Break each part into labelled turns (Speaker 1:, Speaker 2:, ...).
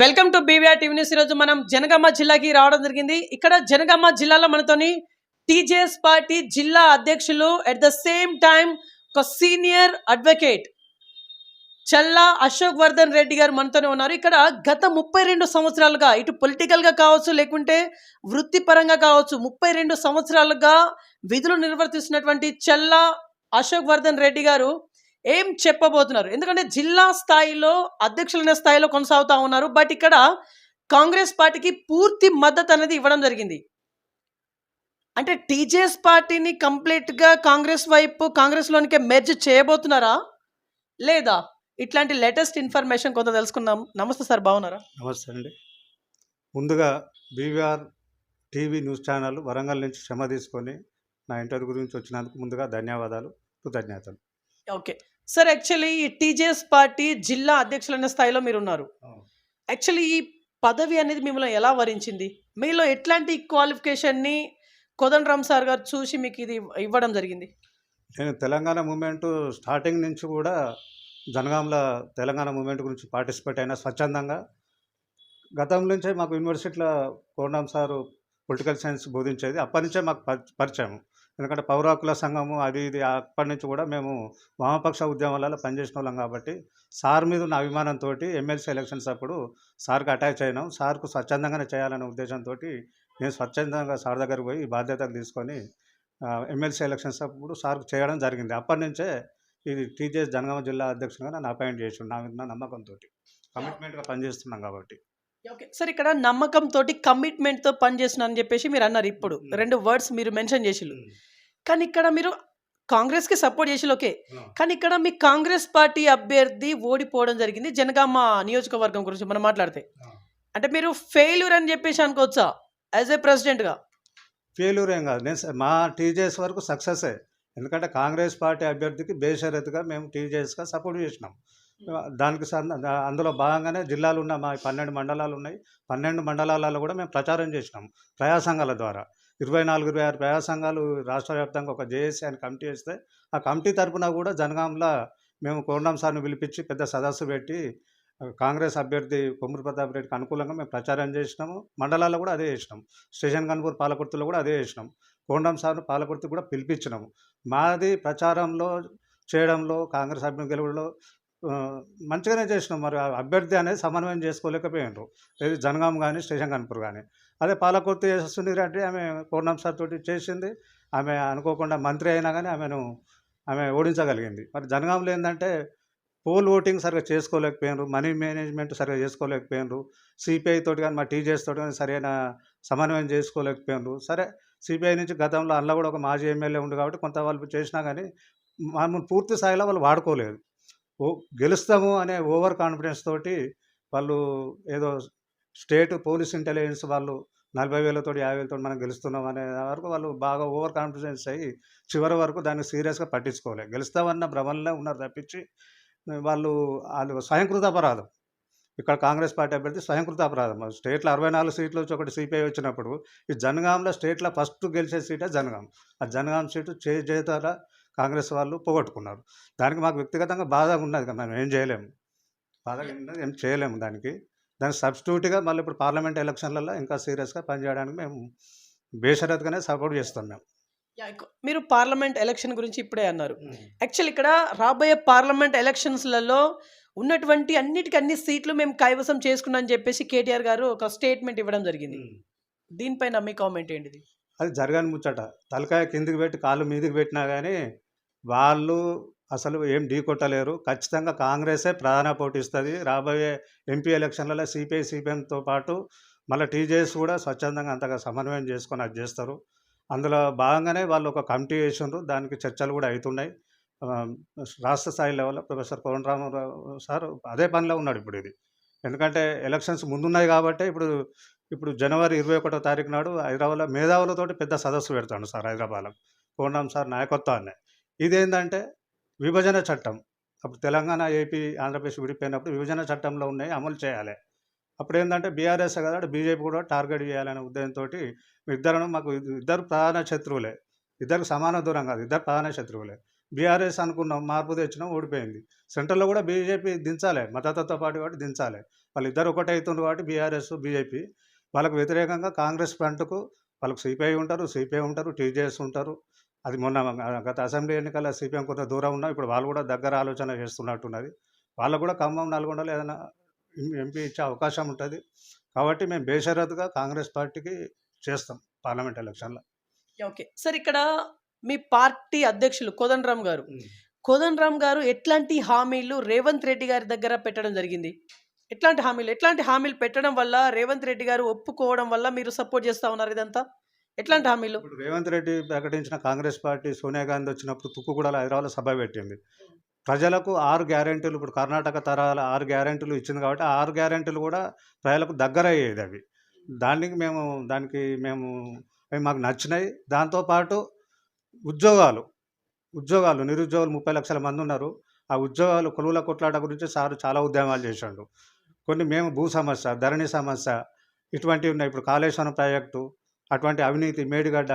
Speaker 1: Welcome to BVR TV news. ఈరోజు మనం జనగామ జిల్లాకి రావడం జరిగింది. ఇక్కడ జనగామ జిల్లాలో మనతోని టీజేఎస్ పార్టీ జిల్లా అధ్యక్షులు అట్ ద సేమ్ టైం ఒక సీనియర్ అడ్వకేట్ చల్లా అశోక్ వర్ధన్ రెడ్డి గారు మనతోనే ఉన్నారు. ఇక్కడ గత 32 సంవత్సరాలుగా ఇటు పొలిటికల్గా కావచ్చు, లేకుంటే వృత్తిపరంగా కావచ్చు, 32 సంవత్సరాలుగా విధులు నిర్వర్తిస్తున్నటువంటి చల్లా అశోక్ వర్ధన్ రెడ్డి గారు ఏం చెప్పబోతున్నారు? ఎందుకంటే జిల్లా స్థాయిలో అధ్యక్షులనే స్థాయిలో కొనసాగుతూ ఉన్నారు. బట్ ఇక్కడ కాంగ్రెస్ పార్టీకి పూర్తి మద్దతు అనేది ఇవ్వడం జరిగింది. అంటే టీజేఎస్ పార్టీని కంప్లీట్గా కాంగ్రెస్లోనికి మెర్జ్ చేయబోతున్నారా లేదా? ఇట్లాంటి లేటెస్ట్ ఇన్ఫర్మేషన్ కొంత తెలుసుకుందాం. నమస్తే సార్, బాగున్నారా?
Speaker 2: నమస్తే అండి. ముందుగా BVR TV news channel Warangal నుంచి క్షమ తీసుకొని నా ఇంటర్వ్యూ గురించి వచ్చినందుకు ముందుగా ధన్యవాదాలు, కృతజ్ఞతలు.
Speaker 1: ఓకే సార్, యాక్చువల్లీ ఈ టీజేఎస్ పార్టీ జిల్లా అధ్యక్షులైన స్థాయిలో మీరు ఉన్నారు. యాక్చువల్లీ ఈ పదవి అనేది మిమ్మల్ని ఎలా వరించింది? మీలో ఎట్లాంటి క్వాలిఫికేషన్ని కోదండరామ్ సార్ గారు చూసి మీకు ఇది ఇవ్వడం జరిగింది?
Speaker 2: నేను తెలంగాణ మూమెంట్ స్టార్టింగ్ నుంచి కూడా జనగాంలో తెలంగాణ మూమెంట్ గురించి పార్టిసిపేట్ అయిన స్వచ్ఛందంగా. గతం నుంచే మాకు యూనివర్సిటీలో కోదండరామ్ సారు పొలిటికల్ సైన్స్ బోధించేది. అప్పటి నుంచే మాకు పరిచయం. ఎందుకంటే పౌర హక్కుల సంఘము అది ఇది అప్పటి నుంచి కూడా మేము వామపక్ష ఉద్యమాలలో పనిచేసిన వాళ్ళం కాబట్టి సార్ మీద ఉన్న అభిమానంతో ఎమ్మెల్సీ ఎలక్షన్స్ అప్పుడు సార్కి అటాచ్ అయినాం. సార్కు స్వచ్ఛందంగానే చేయాలనే ఉద్దేశంతో నేను స్వచ్ఛందంగా సార్ దగ్గరికి పోయి ఈ బాధ్యతలు తీసుకొని ఎమ్మెల్సీ ఎలక్షన్స్ అప్పుడు సార్కు చేయడం జరిగింది. అప్పటి నుంచే ఇది టీజేఎస్ జనగామ జిల్లా అధ్యక్షునిగా నన్ను అపాయింట్ చేసి నా మీద నమ్మకంతో కమిట్మెంట్గా పనిచేస్తున్నాం కాబట్టి.
Speaker 1: ఓకే సార్, ఇక్కడ నమ్మకంతో కమిట్మెంట్తో పనిచేస్తున్నా అని చెప్పేసి మీరు అన్నారు. ఇప్పుడు 2 వర్డ్స్ మీరు మెన్షన్ చేసిళ్ళు. కానీ ఇక్కడ మీరు కాంగ్రెస్కి సపోర్ట్ చేసిళ్ళు, ఓకే. కానీ ఇక్కడ మీ కాంగ్రెస్ పార్టీ అభ్యర్థి ఓడిపోవడం జరిగింది. జనగామ నియోజకవర్గం గురించి మనం మాట్లాడితే అంటే మీరు ఫెయిల్యూర్ అని చెప్పేసి అనుకోవచ్చా యాజ్ ఏ ప్రెసిడెంట్గా?
Speaker 2: ఫెయిల్యూర్ ఏం కాదు. నేను మా టీజేఎస్ వరకు సక్సెసే. ఎందుకంటే కాంగ్రెస్ పార్టీ అభ్యర్థికి బేషరతుగా మేము టీజేఎస్గా సపోర్ట్ చేసినాం. దానికి అందులో భాగంగానే జిల్లాలు ఉన్న మా 12 మండలాలు ఉన్నాయి. 12 మండలాలలో కూడా మేము ప్రచారం చేసినాం ప్రజా సంఘాల ద్వారా. 24, 26 ప్రజా సంఘాలు రాష్ట్ర వ్యాప్తంగా ఒక జేఏసీ అని కమిటీ వేస్తే ఆ కమిటీ తరఫున కూడా జనగాంలో మేము కోదండరామ్ సార్ని పిలిపించి పెద్ద సదస్సు పెట్టి కాంగ్రెస్ అభ్యర్థి కొమ్మూరి ప్రతాప్ రెడ్డికి అనుకూలంగా మేము ప్రచారం చేసినాము. మండలాల్లో కూడా అదే చేసినాం. స్టేషన్ కన్పూర్ పాలకుర్తిలో కూడా అదే చేసినాం. కోదండరామ్ సార్ను పాలకుర్తి కూడా పిలిపించినాము. మాది ప్రచారంలో చేయడంలో కాంగ్రెస్ అభ్యర్థి గెలుపులో మంచిగానే చేసినాం. మరి అభ్యర్థి అనేది సమన్వయం చేసుకోలేకపోయినారు. ఏది జనగాం కానీ స్టేషన్ కన్పూర్ కానీ. అదే పాలకుర్తి యశస్విని రెడ్డి ఆమె కోదండరామ్ సార్ తోటి చేసింది. ఆమె అనుకోకుండా మంత్రి అయినా కానీ ఆమె ఓడించగలిగింది. మరి జనగాంలో ఏంటంటే పోల్ ఓటింగ్ సరిగ్గా చేసుకోలేకపోయినారు, మనీ మేనేజ్మెంట్ సరిగ్గా చేసుకోలేకపోయినారు, సిపిఐ తోటి కానీ మా టీజేఎస్ తోటి కానీ సరైన సమన్వయం చేసుకోలేకపోయినారు. సరే, సిపిఐ నుంచి గతంలో అందులో కూడా ఒక మాజీ ఎమ్మెల్యే ఉంది కాబట్టి కొంత వాళ్ళు చేసినా కానీ మమ్మల్ని పూర్తి స్థాయిలో వాళ్ళు వాడుకోలేదు. గెలుస్తాము అనే ఓవర్ కాన్ఫిడెన్స్ తోటి వాళ్ళు ఏదో స్టేట్ పోలీస్ ఇంటెలిజెన్స్ వాళ్ళు 40,000 50,000 మనం గెలుస్తున్నాం అనే వరకు వాళ్ళు బాగా ఓవర్ కాన్ఫిడెన్స్ అయ్యి చివరి వరకు దాన్ని సీరియస్గా పట్టించుకోలేదు. గెలుస్తామన్న భ్రమల్లో ఉన్నారు తప్పించి వాళ్ళు స్వయంకృత అపరాధం. ఇక్కడ కాంగ్రెస్ పార్టీ అభ్యర్థి స్వయంకృత అపరాధం. స్టేట్లో 64 సీట్లు వచ్చి ఒకటి సిపిఐ వచ్చినప్పుడు ఈ జనగాంలో స్టేట్లో ఫస్ట్ గెలిచే సీటే జనగాం. ఆ జనగాం సీటు చేతాల కాంగ్రెస్ వాళ్ళు పోగొట్టుకున్నారు. దానికి మాకు వ్యక్తిగతంగా బాధ ఉన్నది కదా, మనం ఏం చేయలేము. బాధగా ఉన్నది, ఏం చేయలేము. దానికి సబ్స్టిట్యూట్గా మళ్ళీ ఇప్పుడు పార్లమెంట్ ఎలక్షన్లలో ఇంకా సీరియస్గా పనిచేయడానికి మేము బేషరతుగానే సపోర్ట్ చేస్తాం మేము.
Speaker 1: మీరు పార్లమెంట్ ఎలక్షన్ గురించి ఇప్పుడే అన్నారు. యాక్చువల్ ఇక్కడ రాబోయే పార్లమెంట్ ఎలక్షన్స్లలో ఉన్నటువంటి అన్ని సీట్లు మేము కైవసం చేసుకున్నాం అని చెప్పేసి కేటీఆర్ గారు ఒక స్టేట్మెంట్ ఇవ్వడం జరిగింది. దీనిపైన మీ కామెంట్ ఏంటిది?
Speaker 2: అది జరగని ముచ్చట. తలకాయ కిందికి పెట్టి కాళ్ళు మీదికి పెట్టినా కానీ వాళ్ళు అసలు ఏం ఢీ కొట్టలేరు. ఖచ్చితంగా కాంగ్రెసే ప్రధాన పోటీ ఇస్తుంది. రాబోయే ఎంపీ ఎలక్షన్లలో సిపిఐతో పాటు మళ్ళీ టీజేఎస్ కూడా స్వచ్ఛందంగా అంతగా సమన్వయం చేసుకొని అది చేస్తారు. అందులో భాగంగానే వాళ్ళు ఒక కమిటీ వేసిండ్రు. దానికి చర్చలు కూడా అవుతున్నాయి. రాష్ట్ర స్థాయి లెవెల్లో ప్రొఫెసర్ కోదండరామ్ సార్ అదే పనిలో ఉన్నాడు ఇప్పుడు. ఇది ఎందుకంటే ఎలక్షన్స్ ముందున్నాయి కాబట్టి ఇప్పుడు జనవరి 21వ తారీఖు నాడు హైదరాబాద్లో మేధావులతోటి పెద్ద సదస్సు పెడతాడు సార్ హైదరాబాద్లో కోదండరామ్ సార్ నాయకత్వాన్ని. ఇదేంటంటే విభజన చట్టం. అప్పుడు తెలంగాణ, ఏపీ, ఆంధ్రప్రదేశ్ విడిపోయినప్పుడు విభజన చట్టంలో ఉన్నాయి, అమలు చేయాలి. అప్పుడు ఏంటంటే బీఆర్ఎస్ కదా బీజేపీ కూడా టార్గెట్ చేయాలనే ఉద్దేశంతో మాకు ఇద్దరు ప్రధాన శత్రువులే. ఇద్దరికి సమాన దూరం కాదు, ఇద్దరు ప్రధాన శత్రువులే. బీఆర్ఎస్ అనుకున్నాం, మార్పు తెచ్చినాం, ఓడిపోయింది. సెంట్రల్‌లో కూడా బీజేపీ దించాలే, మతతత్వ పార్టీ కాబట్టి దించాలే. వాళ్ళిద్దరు ఒకటే అయితుండ్రు కాబట్టి బీఆర్ఎస్, బీజేపీ. వాళ్ళకు వ్యతిరేకంగా కాంగ్రెస్ ఫ్రంట్‌కు వాళ్ళకు సిపిఐ ఉంటారు, సిపిఐ ఉంటారు, టీజేఎస్ ఉంటారు. అది మొన్న గత అసెంబ్లీ ఎన్నికల సిపిఎం కొంత దూరం ఉన్నా ఇప్పుడు వాళ్ళు కూడా దగ్గర ఆలోచన చేస్తున్నట్టున్నది. వాళ్ళకు కూడా ఖమ్మం, నల్గొండలో ఏదైనా ఎంపీ ఇచ్చే అవకాశం ఉంటది. కాబట్టి మేము బేషరతుగా కాంగ్రెస్ పార్టీకి చేస్తాం పార్లమెంట్ ఎలక్షన్‌లో.
Speaker 1: ఓకే. సార్ ఇక్కడ మీ పార్టీ అధ్యక్షులు కోదండరామ్ గారు ఎట్లాంటి హామీలు రేవంత్ రెడ్డి గారి దగ్గర పెట్టడం జరిగింది? ఎట్లాంటి హామీలు పెట్టడం వల్ల రేవంత్ రెడ్డి గారు ఒప్పుకోవడం వల్ల మీరు సపోర్ట్ చేస్తా ఉన్నారు ఇదంతా? ఎట్లాంటి హామీలు?
Speaker 2: ఇప్పుడు రేవంత్ రెడ్డి ప్రకటించిన కాంగ్రెస్ పార్టీ సోనియా గాంధీ వచ్చినప్పుడు తుక్కుగూడలో హైదరాబాద్‌లో సభ పెట్టింది. ప్రజలకు 6 గ్యారంటీలు, ఇప్పుడు కర్ణాటక తరహాల 6 గ్యారంటీలు ఇచ్చింది కాబట్టి ఆ 6 గ్యారంటీలు కూడా ప్రజలకు దగ్గరయ్యేది అవి. దానికి మేము అవి మాకు నచ్చినాయి. దాంతో పాటు ఉద్యోగాలు, నిరుద్యోగులు 30 లక్షల మంది ఉన్నారు. ఆ ఉద్యోగాలు కొలువుల కొట్లాట గురించి సారు చాలా ఉద్యమాలు చేసిండు. కొన్ని మేము భూ సమస్య, ధరణి సమస్య ఇటువంటివి ఉన్నాయి. ఇప్పుడు కాళేశ్వరం ప్రాజెక్టు, అటువంటి అవినీతి, మేడిగడ్డ,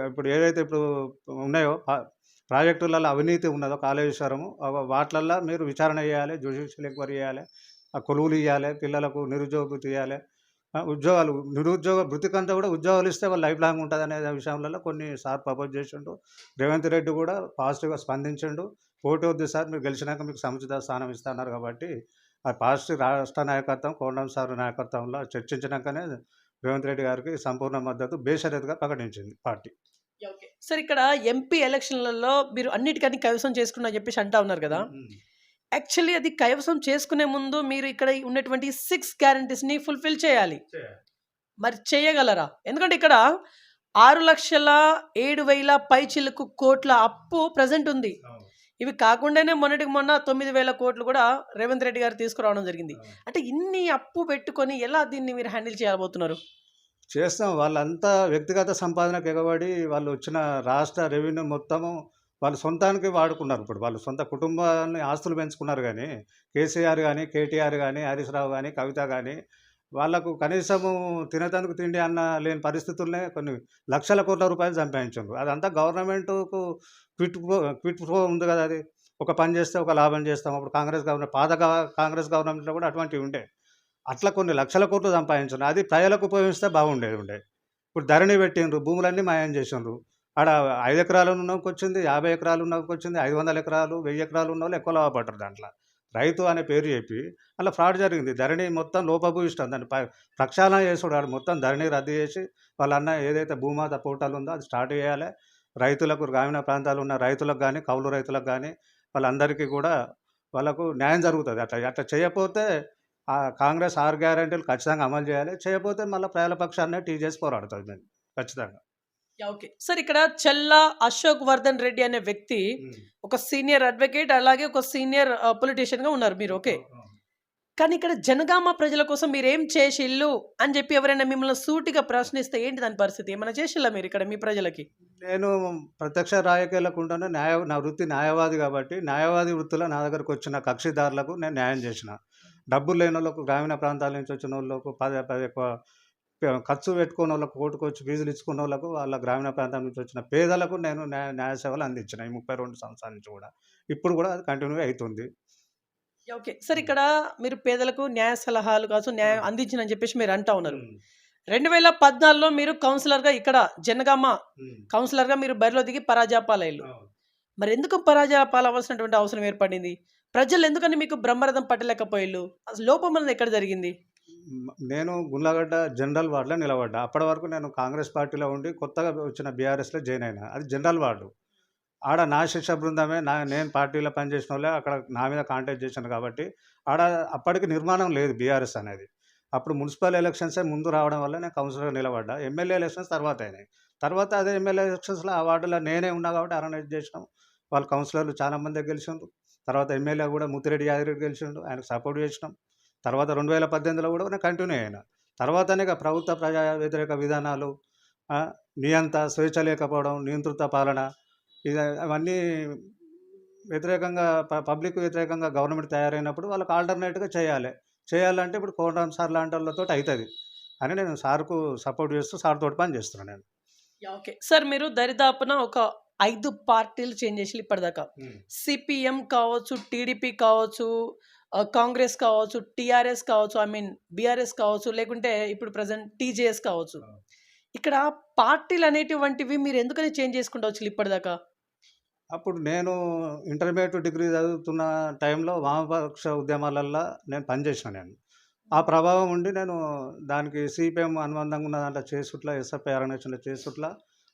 Speaker 2: ఇప్పుడు ఏదైతే ఇప్పుడు ఉన్నాయో ప్రాజెక్టులలో అవినీతి ఉన్నదో కాళేశ్వరము, వాటిలల్లో మీరు విచారణ చేయాలి, జ్యుడిషియల్ ఎంక్వైరీ చేయాలి, ఆ కొలువులు ఇవ్వాలి, పిల్లలకు నిరుద్యోగ భృతి ఇవ్వాలి, ఉద్యోగాలు, నిరుద్యోగ భృతి కంటే కూడా ఉద్యోగాలు ఇస్తే వాళ్ళు లైఫ్ లాంగ్ ఉంటుంది అనే విషయంలో కొన్ని సార్ ప్రపోజ్ చేసిండు. రేవంత్ రెడ్డి కూడా పాజిటివ్గా స్పందించిండు. పోటీ వద్దు సార్, మీరు గెలిచినాక మీకు సముచిత స్థానం ఇస్తున్నారు కాబట్టి ఆ పాజిటివ్ రాష్ట్ర నాయకత్వం, కోదండరామ్ సార్ నాయకత్వంలో చర్చించినాకనే రేవంత్ రెడ్డి గారికి సంపూర్ణ మద్దతు బేషరతుగా ప్రకటించింది పార్టీ.
Speaker 1: ఓకే. సార్ ఇక్కడ ఎంపీ ఎలక్షన్‌లలో మీరు అన్నిటికన్నీ కైవసం చేసుకున్నా చెప్పేసి అంటా ఉన్నారు కదా! యాక్చువల్లీ అది కైవసం చేసుకునే ముందు మీరు ఇక్కడ ఉన్నటువంటి 6 గ్యారంటీస్‌ని ఫుల్‌ఫిల్ చేయాలి. మరి చేయగలరా? ఎందుకంటే ఇక్కడ 6,07,000 పైచిలుకు కోట్ల అప్పు ప్రెజెంట్ ఉంది. ఇవి కాకుండానే మొన్నటికి మొన్న 9,000 కోట్లు కూడా రేవంత్ రెడ్డి గారు తీసుకురావడం జరిగింది. అంటే ఇన్ని అప్పు పెట్టుకొని ఎలా దీన్ని మీరు హ్యాండిల్ చేయబోతున్నారు?
Speaker 2: చేస్తాం. వాళ్ళంతా వ్యక్తిగత సంపాదనకు ఎగబడి వాళ్ళు వచ్చిన రాష్ట్ర రెవెన్యూ మొత్తము వాళ్ళు సొంతానికి వాడుకున్నారు. ఇప్పుడు వాళ్ళు సొంత కుటుంబాన్ని ఆస్తులు పెంచుకున్నారు గానీ, కేసీఆర్ గానీ, కేటీఆర్ గానీ, హరీష్ రావు గానీ, కవిత గానీ, వాళ్ళకు కనీసము తినేతందుకు తిండి అన్న లేని పరిస్థితుల్నే కొన్ని లక్షల కోట్ల రూపాయలు సంపాదించిండ్రు. అదంతా గవర్నమెంటుకు క్విట్ ప్రో ఉంది కదా అది. ఒక పని చేస్తే ఒక లాభం చేస్తాం. అప్పుడు కాంగ్రెస్ గవర్నమెంట్‌లో కూడా అటువంటివి ఉండే. అట్లా కొన్ని లక్షల కోట్లు సంపాదించిండ్రు. అది ప్రజలకు ఉపయోగిస్తే బాగుండేది. ఇప్పుడు ధరణి పెట్టిండ్రు, భూములన్నీ మాయం చేసిండ్రు. ఆడ 5 ఎకరాలు ఉన్నోనికొచ్చింది, 50 ఎకరాలు ఉన్నోనికొచ్చింది, 500 ఎకరాలు, 1000 ఎకరాలు ఉన్నోళ్ళు ఎక్కువ లాభపడ్డారు దాంట్లో. రైతు అనే పేరు చెప్పి అలా ఫ్రాడ్ జరిగింది. ధరణి మొత్తం లోపభూయిష్టం. దాన్ని ప్రక్షాళన చేసుడు, ఆడు మొత్తం ధరణి రద్దు చేసి వాళ్ళన్న ఏదైతే భూమాత పోర్టల్ ఉందో అది స్టార్ట్ చేయాలి. రైతులకు, గ్రామీణ ప్రాంతాల్లో ఉన్న రైతులకు గానీ, కౌలు రైతులకు గానీ వాళ్ళందరికీ కూడా వాళ్ళకు న్యాయం జరుగుతుంది. అట్లా చేయకపోతే కాంగ్రెస్ 6 గ్యారంటీలు ఖచ్చితంగా అమలు చేయాలి. చేయకపోతే మళ్ళీ ప్రజల పక్షాన్నే టీజేఎస్ పోరాడుతుంది మేము ఖచ్చితంగా.
Speaker 1: ఓకే. సార్ ఇక్కడ చెల్లా అశోక్ వర్ధన్ రెడ్డి అనే వ్యక్తి ఒక సీనియర్ అడ్వకేట్, అలాగే ఒక సీనియర్ పొలిటీషియన్‌గా ఉన్నారు మీరు. ఓకే. కానీ ఇక్కడ జనగామ ప్రజల కోసం మీరేం చేసిల్లు అని చెప్పి ఎవరైనా మిమ్మల్ని సూటిగా ప్రశ్నిస్తే ఏంటి దాని పరిస్థితి? ఏమైనా చేసిల్లా మీరు ఇక్కడ మీ ప్రజలకి?
Speaker 2: నేను ప్రత్యక్ష రాజకీయాలకు ఉంటాను. నా వృత్తి న్యాయవాది కాబట్టి న్యాయవాది వృత్తిలో నా దగ్గరకు వచ్చిన కక్షిదారులకు నేను న్యాయం చేసిన. డబ్బులు లేనోళ్ళకు, గ్రామీణ ప్రాంతాల నుంచి వచ్చినోళ్ళకు, ఎక్కువ ఖర్చు పెట్టుకున్నోళ్ళకు, కోర్టుకొచ్చి ఫీజులు ఇచ్చుకున్నోళ్ళకు, వాళ్ళ గ్రామీణ ప్రాంతం నుంచి వచ్చిన పేదలకు నేను న్యాయ సేవలు అందించిన ఈ 32 సంవత్సరాల నుంచి కూడా. ఇప్పుడు కూడా అది కంటిన్యూ అవుతుంది.
Speaker 1: ఓకే. సార్ ఇక్కడ మీరు పేదలకు న్యాయ సలహాలు కావచ్చు, న్యాయం అందించినని చెప్పేసి మీరు అంటా ఉన్నారు. 2014లో మీరు కౌన్సిలర్‌గా ఇక్కడ జనగామ కౌన్సిలర్‌గా మీరు బరిలో దిగి పరాజయ పాలయ్యిల్లు. మరి ఎందుకు పరాజయ పాలవ్వాల్సినటువంటి అవసరం ఏర్పడింది? ప్రజలు ఎందుకని మీకు బ్రహ్మరథం పట్టలేకపోయిల్లు? అసలు లోపం అనేది ఎక్కడ జరిగింది?
Speaker 2: నేను గుండ్లగడ్డ జనరల్ వార్డులో నిలబడ్డా. అప్పటి వరకు నేను కాంగ్రెస్ పార్టీలో ఉండి కొత్తగా వచ్చిన బీఆర్ఎస్‌లో జాయిన్ అయినా. అది జనరల్ వార్డు. ఆడ నా శిక్ష బృందమే, నేను పార్టీలో పనిచేసిన వాళ్ళే అక్కడ నా మీద కాంటాక్ట్ చేశాను కాబట్టి ఆడ అప్పటికి నిర్మాణం లేదు బీఆర్ఎస్ అనేది. అప్పుడు మున్సిపల్ ఎలక్షన్సే ముందు రావడం వల్ల నేను కౌన్సిలర్‌గా నిలబడ్డా. ఎమ్మెల్యే ఎలక్షన్స్ తర్వాత అయినాయి. తర్వాత అదే ఎమ్మెల్యే ఎలక్షన్స్‌లో ఆ వార్డులో నేనే ఉన్నా కాబట్టి ఆర్గనైజ్ చేసినాం. వాళ్ళు కౌన్సిలర్లు చాలామందే గెలిచిండ్రు. తర్వాత ఎమ్మెల్యే కూడా ముత్తిరెడ్డి యాదిరెడ్డి గెలిచిండు. ఆయనకు సపోర్ట్ చేసినాం. తర్వాత 2018లో కూడా నేను కంటిన్యూ అయినా. తర్వాతనే ప్రభుత్వ ప్రజా వ్యతిరేక విధానాలు, నియంత స్వేచ్ఛ లేకపోవడం, నియంతృత్వ పాలన, అవన్నీ వ్యతిరేకంగా పబ్లిక్ వ్యతిరేకంగా గవర్నమెంట్ తయారైనప్పుడు వాళ్ళకి ఆల్టర్నేట్‌గా చేయాలంటే ఇప్పుడు కోదండరామ్ సార్ లాంటి వాళ్ళతోటి అవుతుంది అని నేను సార్‌కు సపోర్ట్ చేస్తూ సార్ తోటి పని చేస్తున్నాను నేను.
Speaker 1: ఓకే. సార్ మీరు దరిదాపున ఒక 5 పార్టీలు చేంజ్ చేసిర్రు ఇప్పటిదాకా. సిపిఎం కావచ్చు, టీడీపీ కావచ్చు, కాంగ్రెస్ కావచ్చు, టీఆర్ఎస్ కావచ్చు, ఐ మీన్ బీఆర్ఎస్ కావచ్చు, లేకుంటే ఇప్పుడు ప్రెజెంట్ టీజేఎస్ కావచ్చు. ఇక్కడ పార్టీలనేటువంటివి మీరెందుకని చేంజ్ చేసుకుంటూ వచ్చిర్రు ఇప్పటిదాకా?
Speaker 2: అప్పుడు నేను ఇంటర్మీడియేట్ డిగ్రీ చదువుతున్న టైంలో వామపక్ష ఉద్యమాలల్లో నేను పనిచేసిన నేను. ఆ ప్రభావం ఉండి నేను దానికి సిపిఎం అనుబంధంగా ఉన్న దాంట్లో చేసుట్ల, ఎస్ఎఫ్ఐ ఆర్గనైజేషన్‌లో చేసుట్ల,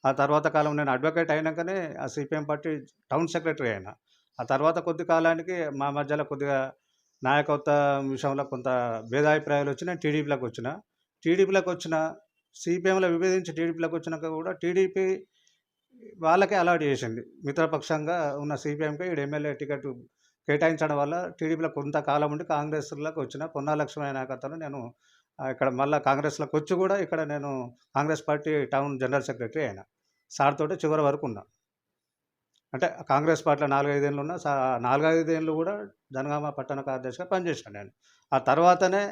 Speaker 2: ఆ తర్వాత కాలం నేను అడ్వకేట్ అయినాకనే ఆ సిపిఎం పార్టీ టౌన్ సెక్రటరీ అయినా. ఆ తర్వాత కొద్ది కాలానికి మా మధ్యలో కొద్దిగా నాయకత్వం విషయంలో కొంత భేదాభిప్రాయాలొచ్చి నేను టీడీపీలోకొచ్చిన. టీడీపీలోకొచ్చిన సిపిఎంలో విభేదించి టీడీపీలోకి వచ్చినాక కూడా టీడీపీ వాళ్ళకే అలాట్ చేసింది. మిత్రపక్షంగా ఉన్న సిపిఎంకి ఈడు ఎమ్మెల్యే టికెట్ కేటాయించడం వల్ల టీడీపీలో కొంతకాలం ఉండి కాంగ్రెస్‌లోకి వచ్చిన. పొన్నాల లక్ష్మయ్య నాయకత్వంలో నేను ఇక్కడ మళ్ళా కాంగ్రెస్‌లోకి వచ్చి కూడా ఇక్కడ నేను Congress party town general secretary అయినా. సార్ తోటి చివరి వరకు ఉన్నా. అంటే కాంగ్రెస్ పార్టీలో 4, 5 ఏళ్ళు ఉన్నా. 4, 5 ఏళ్ళు కూడా జనగామ పట్టణ కార్యదర్శిగా పనిచేశాను నేను. ఆ తర్వాతనే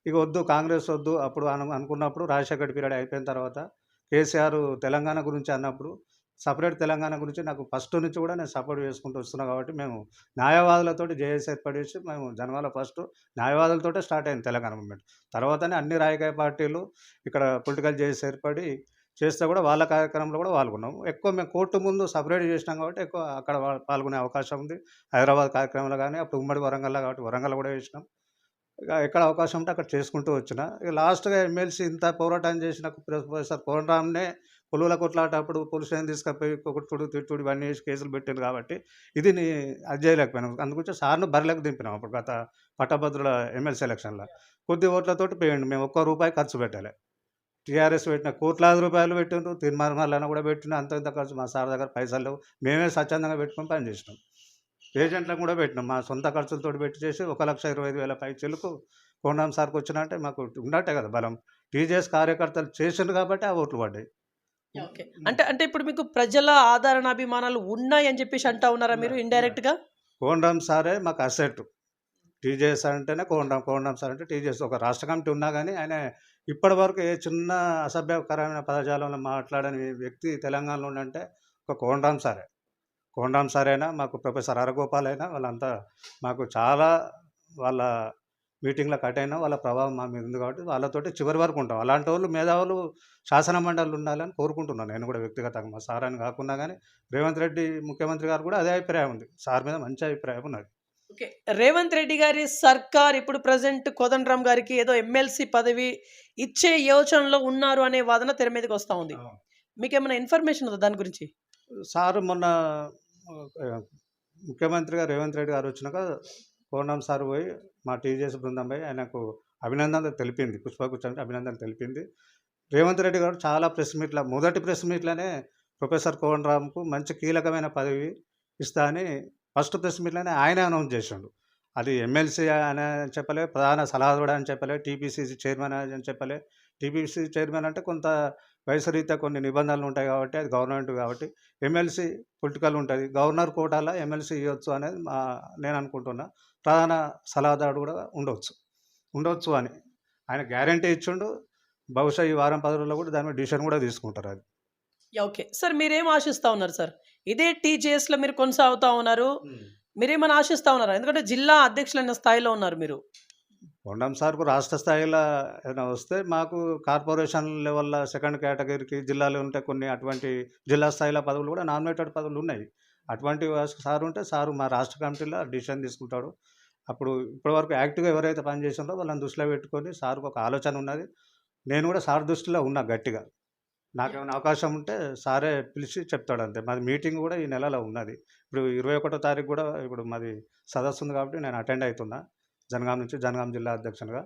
Speaker 2: ఇక వద్దు కాంగ్రెస్ వద్దు అప్పుడు అనుకున్నప్పుడు రాజశేఖర్ పీరియడ్ అయిపోయిన తర్వాత కేసీఆర్ తెలంగాణ గురించి అన్నప్పుడు సపరేట్ తెలంగాణ గురించి నాకు ఫస్ట్ నుంచి కూడా నేను సపోర్ట్ చేసుకుంటూ వస్తున్నా కాబట్టి మేము న్యాయవాదులతోటి జేఏసీ ఏర్పాటు చేసి మేము జనగామలో ఫస్ట్ న్యాయవాదులతోటే స్టార్ట్ అయింది తెలంగాణ మూవ్‌మెంట్. తర్వాతనే అన్ని రాజకీయ పార్టీలు ఇక్కడ పొలిటికల్ జేఏసీ ఏర్పడి చేస్తే కూడా వాళ్ళ కార్యక్రమంలో కూడా పాల్గొన్నాం. ఎక్కువ మేము కోర్టు ముందు సపరేట్ చేసినాం కాబట్టి ఎక్కువ అక్కడ పాల్గొనే అవకాశం ఉంది. హైదరాబాద్ కార్యక్రమంలో కానీ అప్పుడు ఉమ్మడి వరంగల్‌లో కాబట్టి వరంగల్ కూడా చేసినాం. ఇక ఎక్కడ అవకాశం ఉంటే అక్కడ చేసుకుంటూ వచ్చిన. ఇక లాస్ట్‌గా ఎమ్మెల్సీ ఇంత పోరాటం చేసిన ప్రొఫెసర్ కోదండరాంనే కొలువుల కొట్లాట అప్పుడు పోలీస్ స్టేషన్ తీసుకపోయి కొట్టుడు, తిట్టుడు ఇవన్నీ చేసి కేసులు పెట్టిండ్రు కాబట్టి ఇది అది చేయలేకపోయినాం. అందుగురించి సార్‌ను బరిలోకి దింపినాం అప్పుడు గత పట్టభద్రుల ఎమ్మెల్సీ ఎలక్షన్‌లో. కొద్ది ఓట్లతోటి పోయిండు. మేము ఒక్క రూపాయి ఖర్చు పెట్టలే. టీఆర్ఎస్ పెట్టిన కోట్లాది రూపాయలు పెట్టిండ్రు. తీర్మానాలను కూడా పెట్టిన. అంత ఇంత ఖర్చు మా సార్ దగ్గర పైసలు లేవు. మేమే స్వచ్ఛందంగా పెట్టుకొని పని చేసినాం. ఏజెంట్‌లకు కూడా పెట్టినాం. మా సొంత ఖర్చులతోటి పెట్టి చేసి 1,25,000 పైచిలుకు కోదండరాం సార్‌కి వచ్చినంటే మాకు ఉన్నట్టే కదా బలం. టీజేఎస్ కార్యకర్తలు చేసిండ్రు కాబట్టి ఆ ఓట్లు పడ్డాయి.
Speaker 1: ఓకే. అంటే అంటే ఇప్పుడు మీకు ప్రజల ఆదరణ, అభిమానాలు ఉన్నాయని చెప్పేసి అంటా ఉన్నారా మీరు
Speaker 2: ఉన్నాయి.
Speaker 1: ఇండైరెక్ట్‌గా?
Speaker 2: కోదండరాం సారే మాకు అసెట్. టీజేఎస్ అంటేనే కోదండరాం సార్ అంటే టీజేఎస్ ఒక రాష్ట్ర కమిటీ ఉన్నా గానీ ఆయన ఇప్పటివరకు ఏ చిన్న అసభ్యకరమైన పదజాలంలో మాట్లాడని వ్యక్తి తెలంగాణలో ఉండంటే ఒక కోదండరాం సారే. కోదండరాం సారైనా మాకు ప్రొఫెసర్ హరగోపాల్ అయినా వాళ్ళంతా మాకు చాలా వాళ్ళ మీటింగ్‌లకు అటెండ్ వాళ్ళ ప్రభావం మా మీద ఉంది కాబట్టి వాళ్ళతోటి చివరి వరకు ఉంటాం. అలాంటోళ్ళు మేధావులు శాసన మండలిలో ఉండాలని కోరుకుంటున్నాను నేను కూడా వ్యక్తిగతంగా. మా సార్ అని కాకున్నా గానీ రేవంత్ రెడ్డి ముఖ్యమంత్రి గారు కూడా అదే అభిప్రాయం ఉంది. సార్ మీద మంచి అభిప్రాయం ఉన్నది.
Speaker 1: ఓకే. రేవంత్ రెడ్డి గారి సర్కార్ ఇప్పుడు ప్రెజెంట్ కోదండరాం గారికి ఏదో ఎమ్మెల్సీ పదవి ఇచ్చే యోచనలో ఉన్నారు అనే వాదన తెర మీదకి వస్తా ఉంది. మీకేమైనా ఇన్ఫర్మేషన్ ఉందా దాని గురించి?
Speaker 2: సారు మొన్న ఆహ్, ముఖ్యమంత్రిగా రేవంత్ రెడ్డి గారు వచ్చినాక కోదండరాం సార్ పోయి మా టీజేఎస్ బృందం పోయి ఆయనకు అభినందనలు తెలిపింది. పుష్పగుచ్ఛంతో అభినందనలు తెలిపింది. రేవంత్ రెడ్డి గారు చాలా మొదటి ప్రెస్ మీట్‌లోనే ప్రొఫెసర్ కోదండరాంకు మంచి కీలకమైన పదవి ఇస్తా అని ఫస్ట్ ప్రెస్ మీట్‌లోనే ఆయనే అనౌన్స్ చేసిండు. అది ఎమ్మెల్సీ అని చెప్పలే, ప్రధాన సలహాదారు అని చెప్పలే, టీపీసీసీ చైర్మన్ అని చెప్పలే. టీపీసీసీ చైర్మన్ అంటే కొంత వయసు రీత్యా కొన్ని నిబంధనలు ఉంటాయి కాబట్టి అది గవర్నమెంట్ కాబట్టి ఎమ్మెల్సీ పొలిటికల్ ఉంటుంది. గవర్నర్ కోటాలో ఎమ్మెల్సీ ఇవ్వచ్చు అనేది నేను అనుకుంటున్నా. ప్రధాన సలహాదారుడు కూడా ఉండొచ్చు అని ఆయన గ్యారంటీ ఇచ్చిండు. బహుశా ఈ వారం 10 రోజుల్లో కూడా దాని మీద డిసిషన్ కూడా తీసుకుంటారు అది.
Speaker 1: యాహ్! ఓకే. సార్ మీరేం ఆశిస్తా ఉన్నారు సార్? ఇదే టీజేఎస్‌లో మీరు కొనసాగుతా ఉన్నారు. మీరేమైనా ఆశిస్తా ఉన్నారా? ఎందుకంటే జిల్లా అధ్యక్షులైన స్థాయిలో ఉన్నారు మీరు.
Speaker 2: కొండం సార్‌కు రాష్ట్ర స్థాయిలో ఏదైనా వస్తే మాకు కార్పొరేషన్ లెవెల్‌లో సెకండ్ కేటగిరీకి జిల్లాలో ఉంటే కొన్ని అటువంటి జిల్లా స్థాయిలో పదవులు కూడా నామినేటెడ్ పదవులు ఉన్నాయి. అటువంటి సార్ ఉంటే సారు మా రాష్ట్ర కమిటీలో డిసిషన్ తీసుకుంటాడు. అప్పుడు ఇప్పటివరకు యాక్టివ్‌గా ఎవరైతే పనిచేసిండ్రో వాళ్ళని దృష్టిలో పెట్టుకొని సార్‌కి ఒక ఆలోచన ఉన్నది. నేను కూడా సార్ దృష్టిలో ఉన్నా గట్టిగా. నాకేమైనా అవకాశం ఉంటే సారే పిలిచి చెప్తాడంతే. మాది మీటింగ్ కూడా ఈ నెలలో ఉన్నది. ఇప్పుడు 21 తారీఖు కూడా ఇప్పుడు మాది సదస్సు ఉంది కాబట్టి నేను అటెండ్ అయితున్నా. జనగాం జిల్లా అధ్యక్షునిగా.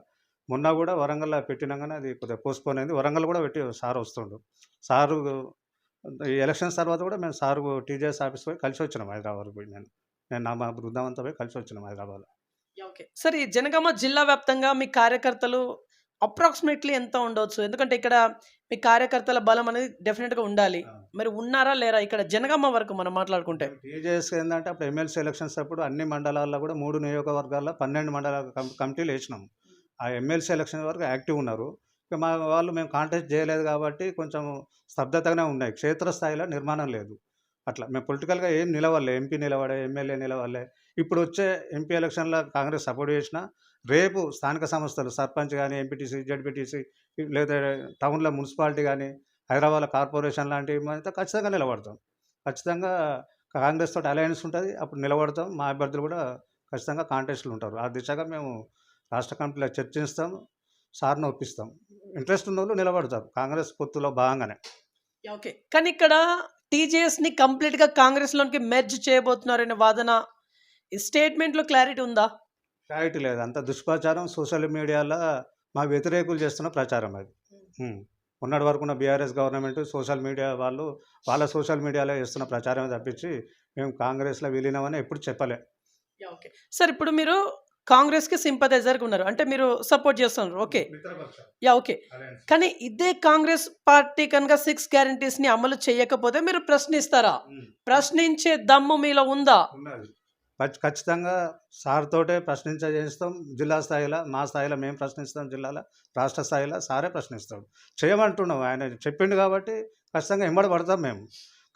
Speaker 2: మొన్న కూడా వరంగల్‌లో పెట్టినంగానే అది కొద్దిగా పోస్ట్‌పోన్ అయింది. వరంగల్ కూడా పెట్టి సార్ వస్తుండు. సారు ఈ ఎలక్షన్స్ తర్వాత కూడా మేము సారు టీజేఎస్ ఆఫీస్ పోయి కలిసి వచ్చినాం హైదరాబాద్‌కి పోయి నేను. మా బృందం అంతా పోయి కలిసి వచ్చినాం హైదరాబాద్‌లో.
Speaker 1: యాహ్! ఓకే. సార్ ఈ జనగామ జిల్లా వ్యాప్తంగా మీ కార్యకర్తలు అప్రాక్సిమేట్‌లీ ఎంత ఉండొచ్చు? ఎందుకంటే ఇక్కడ మీ కార్యకర్తల బలం అనేది డెఫినిట్‌గా ఉండాలి.
Speaker 2: ఆ!
Speaker 1: మరి ఉన్నారా? లేరా? ఇక్కడ జనగామ వరకు మనం మాట్లాడుకుంటే.
Speaker 2: టీజేఎస్ ఏందంటే అప్పుడు ఎమ్మెల్సీ ఎలక్షన్స్ అప్పుడు అన్ని మండలాల్లో కూడా 3 నియోజకవర్గాల్లో 12 మండల కమిటీలు ఏసినాం. ఆ ఎమ్మెల్సీ ఎలక్షన్ వరకు యాక్టివ్ ఉన్నారు. ఇక మా వాళ్ళు మేము కాంటెస్ట్ చేయలేదు కాబట్టి కొంచెం స్తబ్దతగానే ఉన్నాయి. క్షేత్రస్థాయిలో నిర్మాణం లేదు. అట్లా మేము పొలిటికల్‌గా ఏం నిలవలే. ఎంపీ నిలబడే, ఎమ్మెల్యే నిలవలే. ఇప్పుడు వచ్చే ఎంపీ ఎలక్షన్‌లో కాంగ్రెస్ సపోర్ట్ చేసినా, రేపు స్థానిక సంస్థలు సర్పంచ్ గాని, ఎంపీటీసీ, జడ్పీటీసీ లేదా టౌన్‌లో మున్సిపాలిటీ గాని, హైదరాబాద్‌లో కార్పొరేషన్ లాంటివి ఖచ్చితంగా నిలబడతాం. ఖచ్చితంగా కాంగ్రెస్ తోటి అలయన్స్ ఉంటది. అప్పుడు నిలబడతాం. మా అభ్యర్థులు కూడా ఖచ్చితంగా కాంటెస్ట్‌లో ఉంటారు. ఆ దిశగా మేము రాష్ట్ర కమిటీలో చర్చిస్తాం. సార్‌ని ఒప్పిస్తాం. ఇంట్రెస్ట్ ఉన్నోళ్ళు నిలబడతారు. కాంగ్రెస్ పొత్తులో భాగంగానే.
Speaker 1: ఓకే. కానీ ఇక్కడ టీజేఎస్‌ని కంప్లీట్‌గా కాంగ్రెస్‌లోనికి మెర్జ్ చేయబోతున్నారనే వాదన ఈ స్టేట్మెంట్‌లో క్లారిటీ ఉందా?
Speaker 2: క్లారిటీ లేదు. అంతా దుష్ప్రచారం సోషల్ మీడియాలో మా వ్యతిరేకులు చేస్తున్న ప్రచారం అది. హ్మ్. మొన్నటి వరకున్న బీఆర్ఎస్ గవర్నమెంట్ సోషల్ మీడియా వాళ్ళు వాళ్ళ సోషల్ మీడియాలో చేస్తున్న ప్రచారమే తప్పించి మేము కాంగ్రెస్‌లో విలీనమని ఎప్పుడు చెప్పలే.
Speaker 1: ఓకే. సార్ ఇప్పుడు మీరు కాంగ్రెస్‌కి సింపథైజర్‌గా ఉన్నారు. అంటే మీరు సపోర్ట్ చేస్తున్నారు. ఓకే.
Speaker 2: మిత్రపక్షం.
Speaker 1: ఓకే.
Speaker 2: అలయన్స్.
Speaker 1: కానీ ఇదే కాంగ్రెస్ పార్టీ కనుక 6 గ్యారంటీస్‌ని అమలు చేయకపోతే మీరు ప్రశ్నిస్తారా?
Speaker 2: హ్మ్.
Speaker 1: ప్రశ్నించే దమ్ము మీలో ఉందా?
Speaker 2: ఉన్నది. ఖచ్చితంగా సార్ తోటే చేయిస్తాం. జిల్లా స్థాయిలో, మా స్థాయిలో మేము ప్రశ్నిస్తాం జిల్లాలో. రాష్ట్ర స్థాయిలో సారే ప్రశ్నిస్తాడు. చేయమంటున్నాం. ఆయన చెప్పిండు కాబట్టి ఖచ్చితంగా ఎంబడి పడతాం మేము.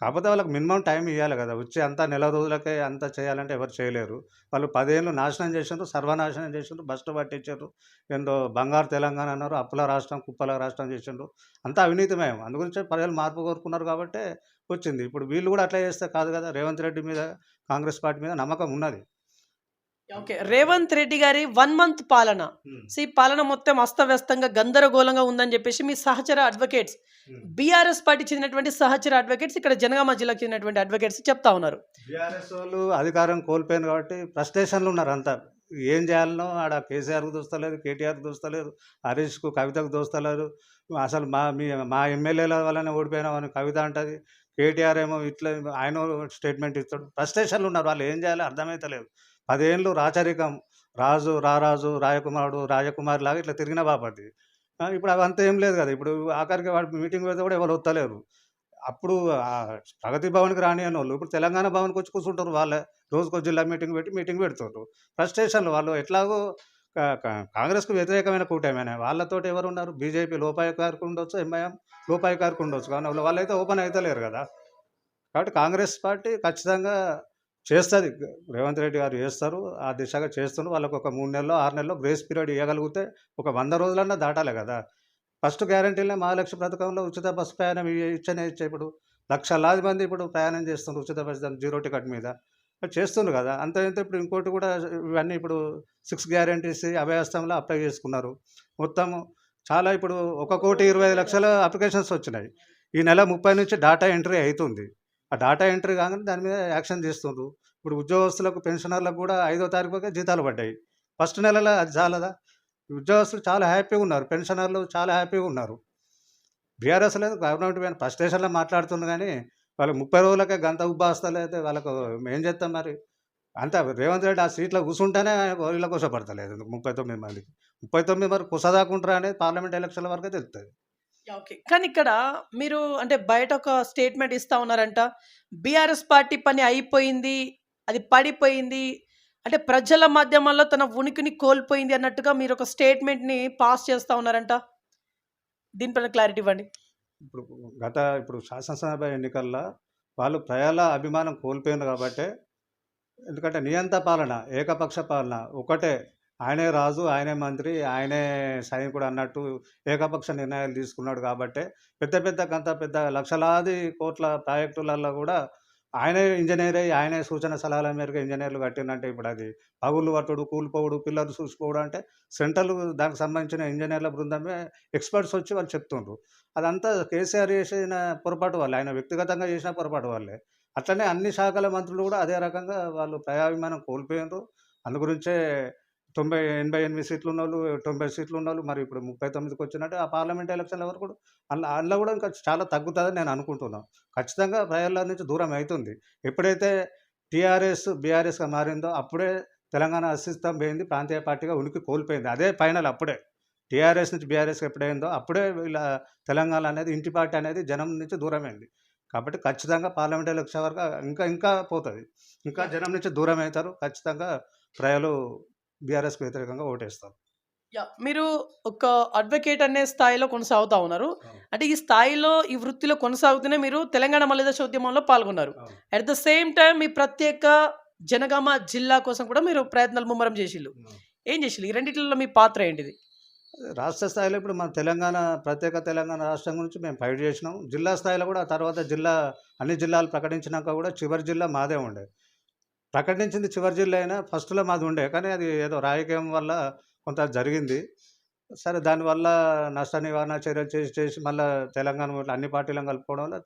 Speaker 2: కాకపోతే వాళ్ళకి మినిమమ్ టైం ఇయ్యాలి కదా! వచ్చి అంతా నెల రోజులకే అంతా చేయాలంటే ఎవరు చేయలేరు. వాళ్ళు 10 ఏళ్ళు నాశనం చేసిండ్రు, సర్వనాశనం చేసిండ్రు, భ్రష్టు పట్టించిండ్రు. ఏందో బంగారు తెలంగాణ అన్నారు, అప్పుల రాష్ట్రం, కుప్పల రాష్ట్రం చేసిండ్రు. అంతా అవినీతిమయం. అందుగురించే ప్రజలు మార్పు కోరుకున్నారు కాబట్టే వచ్చింది. ఇప్పుడు వీళ్ళు కూడా అట్లే చేస్తే కాదు కదా! రేవంత్ రెడ్డి మీద, కాంగ్రెస్ పార్టీ మీద నమ్మకం ఉన్నది.
Speaker 1: ఓకే. రేవంత్ రెడ్డి గారి 1 మంత్ పాలన.
Speaker 2: హ్మ్.
Speaker 1: పాలన మొత్తం అస్తవ్యస్తంగా, గందరగోళంగా ఉందని చెప్పేసి మీ సహచర అడ్వకేట్స్,
Speaker 2: హ్మ్.
Speaker 1: బీఆర్ఎస్ పార్టీ చెందినటువంటి సహచర అడ్వకేట్స్, ఇక్కడ జనగామ జిల్లాకు చెందినటువంటి అడ్వకేట్స్ చెప్తా ఉన్నారు.
Speaker 2: బీఆర్ఎస్ వాళ్ళు అధికారం కోల్పోయింది కాబట్టి ఫ్రస్ట్రేషన్‌లో ఉన్నారు అంతా. ఏం చేయాలనో ఆడ కేసీఆర్‌కు దోస్తలేదు, కేటీఆర్‌కు దోస్తలేదు, హరీష్‌కు, కవితకు దోస్తలేరు. అసలు మా ఎమ్మెల్యేల వల్లనే ఓడిపోయినామని కవిత అంటది. కేటీఆర్ ఏమో ఇట్లా ఆయన స్టేట్మెంట్ ఇస్తాడు. ఫ్రస్ట్రేషన్‌లో ఉన్నారు. వాళ్ళు ఏం చేయాలో అర్థమైతలేదు. 10 ఏళ్ళు రాచరికం. రాజు, రారాజు, రాయకుమారుడు, రాజకుమారిలాగా ఇట్లా తిరిగిన బాపతి. ఇప్పుడు అవంతా ఏం లేదు కదా! ఇప్పుడు ఆఖరికి వాడు మీటింగ్ పెడితే కూడా ఎవరు వత్తలేరు. అప్పుడు ప్రగతి భవన్‌కి రానియనోళ్ళు ఇప్పుడు తెలంగాణ భవన్‌కొచ్చి కూర్చుంటారు వాళ్ళే. రోజుకో జిల్లా మీటింగ్ పెడుతుండ్రు. ఫ్రస్ట్రేషన్‌లో వాళ్ళు ఎట్లాగో క క కాంగ్రెస్‌కు వ్యతిరేకమైన కూటమేనే. వాళ్ళతోటి ఎవరున్నారు? బీజేపీ లోపాయికారికి ఉండొచ్చు, ఎంఐఎం లోపాయికారికి ఉండొచ్చు. కానీ వాళ్ళైతే ఓపెన్ అయితలేరు కదా! కాబట్టి కాంగ్రెస్ పార్టీ ఖచ్చితంగా చేస్తది. రేవంత్ రెడ్డి గారు చేస్తారు. ఆ దిశగా చేస్తుండ్రు. వాళ్ళకొక 3 నెల్లో, 6 నెల్లో గ్రేస్ పీరియడ్ ఇయ్యగలిగితే ఒక 100 రోజులన్నా దాటాలి కదా! ఫస్ట్ గ్యారంటీలనే మహాలక్ష్మి పథకంలో ఉచిత బస్సు ప్రయాణం ఇచ్చనే ఇచ్చే ఇప్పుడు లక్షలాది మంది ఇప్పుడు ప్రయాణం చేస్తున్నారు ఉచిత బస్సు జీరో టికెట్ మీద. అది చేస్తుండ్రు కదా! అంత ఇంత ఇప్పుడు ఇంకోటి కూడా ఇవన్నీ ఇప్పుడు 6 గ్యారంటీస్ అభయహస్తంలో అప్లై చేసుకున్నారు. మొత్తము చాలా ఇప్పుడు 1,20,00,000 అప్లికేషన్స్ వచ్చినాయి. ఈ నెల 30 నుంచి డాటా ఎంట్రీ అయితుంది. ఆ డాటా ఎంట్రీ కాగానే దాని మీద యాక్షన్ చేస్తుండ్రు. ఇప్పుడు ఉద్యోగస్తులకు, పెన్షనర్లకు కూడా 5వ తారీఖుకే జీతాలు పడ్డాయి. ఫస్ట్ నెలలో అది చాలదా? ఉద్యోగస్తులు చాలా హ్యాపీగా ఉన్నారు. పెన్షనర్లు చాలా హ్యాపీగా ఉన్నారు. బీఆర్ఎస్ లేదు గవర్నమెంట్ మీద ఫ్రస్ట్రేషన్‌లో మాట్లాడుతుంది గానీ, వాళ్ళకి 30 రోజులకే గంత ఉబ్బొస్తలేతే వాళ్ళకు ఏం చేత్తాం మరి? అంతా రేవంత్ రెడ్డి ఆ సీట్‌లో కూర్చుంటేనే వీళ్ళకి కుసపడతలేదు 39 మందికి. 39 మరి కుసదాకుంటారా అనేది పార్లమెంట్ ఎలక్షన్‌ల వరకే తెలుస్తది.
Speaker 1: ఓకే. కానీ ఇక్కడ మీరు అంటే బయట ఒక స్టేట్మెంట్ ఇస్తా ఉన్నారంట. బీఆర్ఎస్ పార్టీ పని అయిపోయింది. అది పడిపోయింది. అంటే ప్రజల మాధ్యమాల్లో తన ఉనికిని కోల్పోయింది అన్నట్టుగా మీరు ఒక స్టేట్మెంట్‌ని పాస్ చేస్తా ఉన్నారంట. దీనిపైన క్లారిటీ ఇవ్వండి.
Speaker 2: ఇప్పుడు శాసనసభ ఎన్నికల్లో వాళ్ళు ప్రజల అభిమానం కోల్పోయిండ్రు కాబట్టే ఎందుకంటే నియంత పాలన, ఏకపక్ష పాలన ఒకటే. ఆయనే రాజు, ఆయనే మంత్రి, ఆయనే సైనికుడు అన్నట్టు ఏకపక్ష నిర్ణయాలు తీసుకున్నాడు కాబట్టే పెద్ద పెద్ద లక్షలాది కోట్ల ప్రాజెక్టులలో కూడా ఆయనే ఇంజినీర్ అయ్యి, ఆయనే సూచన సలహాల మేరకు ఇంజినీర్లు కట్టిండంటే ఇప్పుడు అది పగుళ్ళు పట్టుడు, కూలిపోవుడు, పిల్లర్లు చూసిపోవడం అంటే సెంట్రల్ దానికి సంబంధించిన ఇంజినీర్ల బృందమే ఎక్స్‌పర్ట్స్ వచ్చి వాళ్ళు చెప్తుండ్రు. అదంతా కేసీఆర్ చేసిన పొరపాటు వల్లే. ఆయన వ్యక్తిగతంగా చేసిన పొరపాటు వల్లే. అట్లనే అన్ని శాఖల మంత్రులు కూడా అదే రకంగా వాళ్ళు ప్రజాభిమానం కోల్పోయిండ్రు. అందు గురించే 90, 88 సీట్లున్నోళ్ళు, 90 సీట్లున్నోళ్ళు మరి ఇప్పుడు 39కి వచ్చినట్టు ఆ పార్లమెంట్ ఎలక్షన్‌ల వరకు కూడా అందులో కూడా ఇంకా చాలా తగ్గుతదని నేను అనుకుంటున్నా. ఖచ్చితంగా ప్రజల నుంచి దూరం అయితుంది. ఎప్పుడైతే టీఆర్ఎస్, బీఆర్ఎస్‌గా మారిందో అప్పుడే తెలంగాణ అస్తిత్వం పోయింది. ప్రాంతీయ పార్టీగా ఉనికి కోల్పోయింది. అదే ఫైనల్ అప్పుడే. టీఆర్ఎస్ నుంచి బీఆర్ఎస్‌కి ఎప్పుడయిందో అప్పుడే వీళ్ళ తెలంగాణ అనేది ఇంటి పార్టీ అనేది జనం నుంచి దూరమైంది. కాబట్టి ఖచ్చితంగా పార్లమెంట్ ఎలక్షన్ వరకు ఇంకా పోతది. ఇంకా జనం నుంచి దూరమైతారు. ఖచ్చితంగా ప్రజలు బీఆర్ఎస్‌కి వ్యతిరేకంగా ఓటేస్తారు.
Speaker 1: మీరు ఒక అడ్వకేట్ అనే స్థాయిలో కొనసాగుతా ఉన్నారు.
Speaker 2: అవును.
Speaker 1: అంటే ఈ స్థాయిలో, ఈ వృత్తిలో కొనసాగుతూనే మీరు తెలంగాణ మలిదశ ఉద్యమంలో పాల్గొన్నారు.
Speaker 2: అవును.
Speaker 1: అట్ ద సేమ్ టైమ్ మీ ప్రత్యేక జనగామ జిల్లా కోసం కూడా మీరు ప్రయత్నాలు ముమ్మరం చేసిల్లు.
Speaker 2: అవును.
Speaker 1: ఏం చేసిల్లు? ఈ రెండిట్లలో మీ పాత్ర ఏంటిది?
Speaker 2: రాష్ట్ర స్థాయిలో ఇప్పుడు మన తెలంగాణ ప్రత్యేక తెలంగాణ రాష్ట్రం గురించి మేము ఫైట్ చేసినాం. జిల్లా స్థాయిలో కూడా ఆ తర్వాత అన్ని జిల్లాలు ప్రకటించినాక కూడా చివరి జిల్లా మాదే ఉండే. ప్రకటించింది చివరి జిల్లా అయినా ఫస్ట్‌లో మాది ఉండే. కానీ అది ఏదో రాజకీయం వల్ల కొంత జరిగింది. సరే దానివల్ల నష్ట నివారణ చర్యలు చేసి చేసి మళ్ళా తెలంగాణ ఇట్లా అన్ని పార్టీలను కలుపుకోవడం వల్ల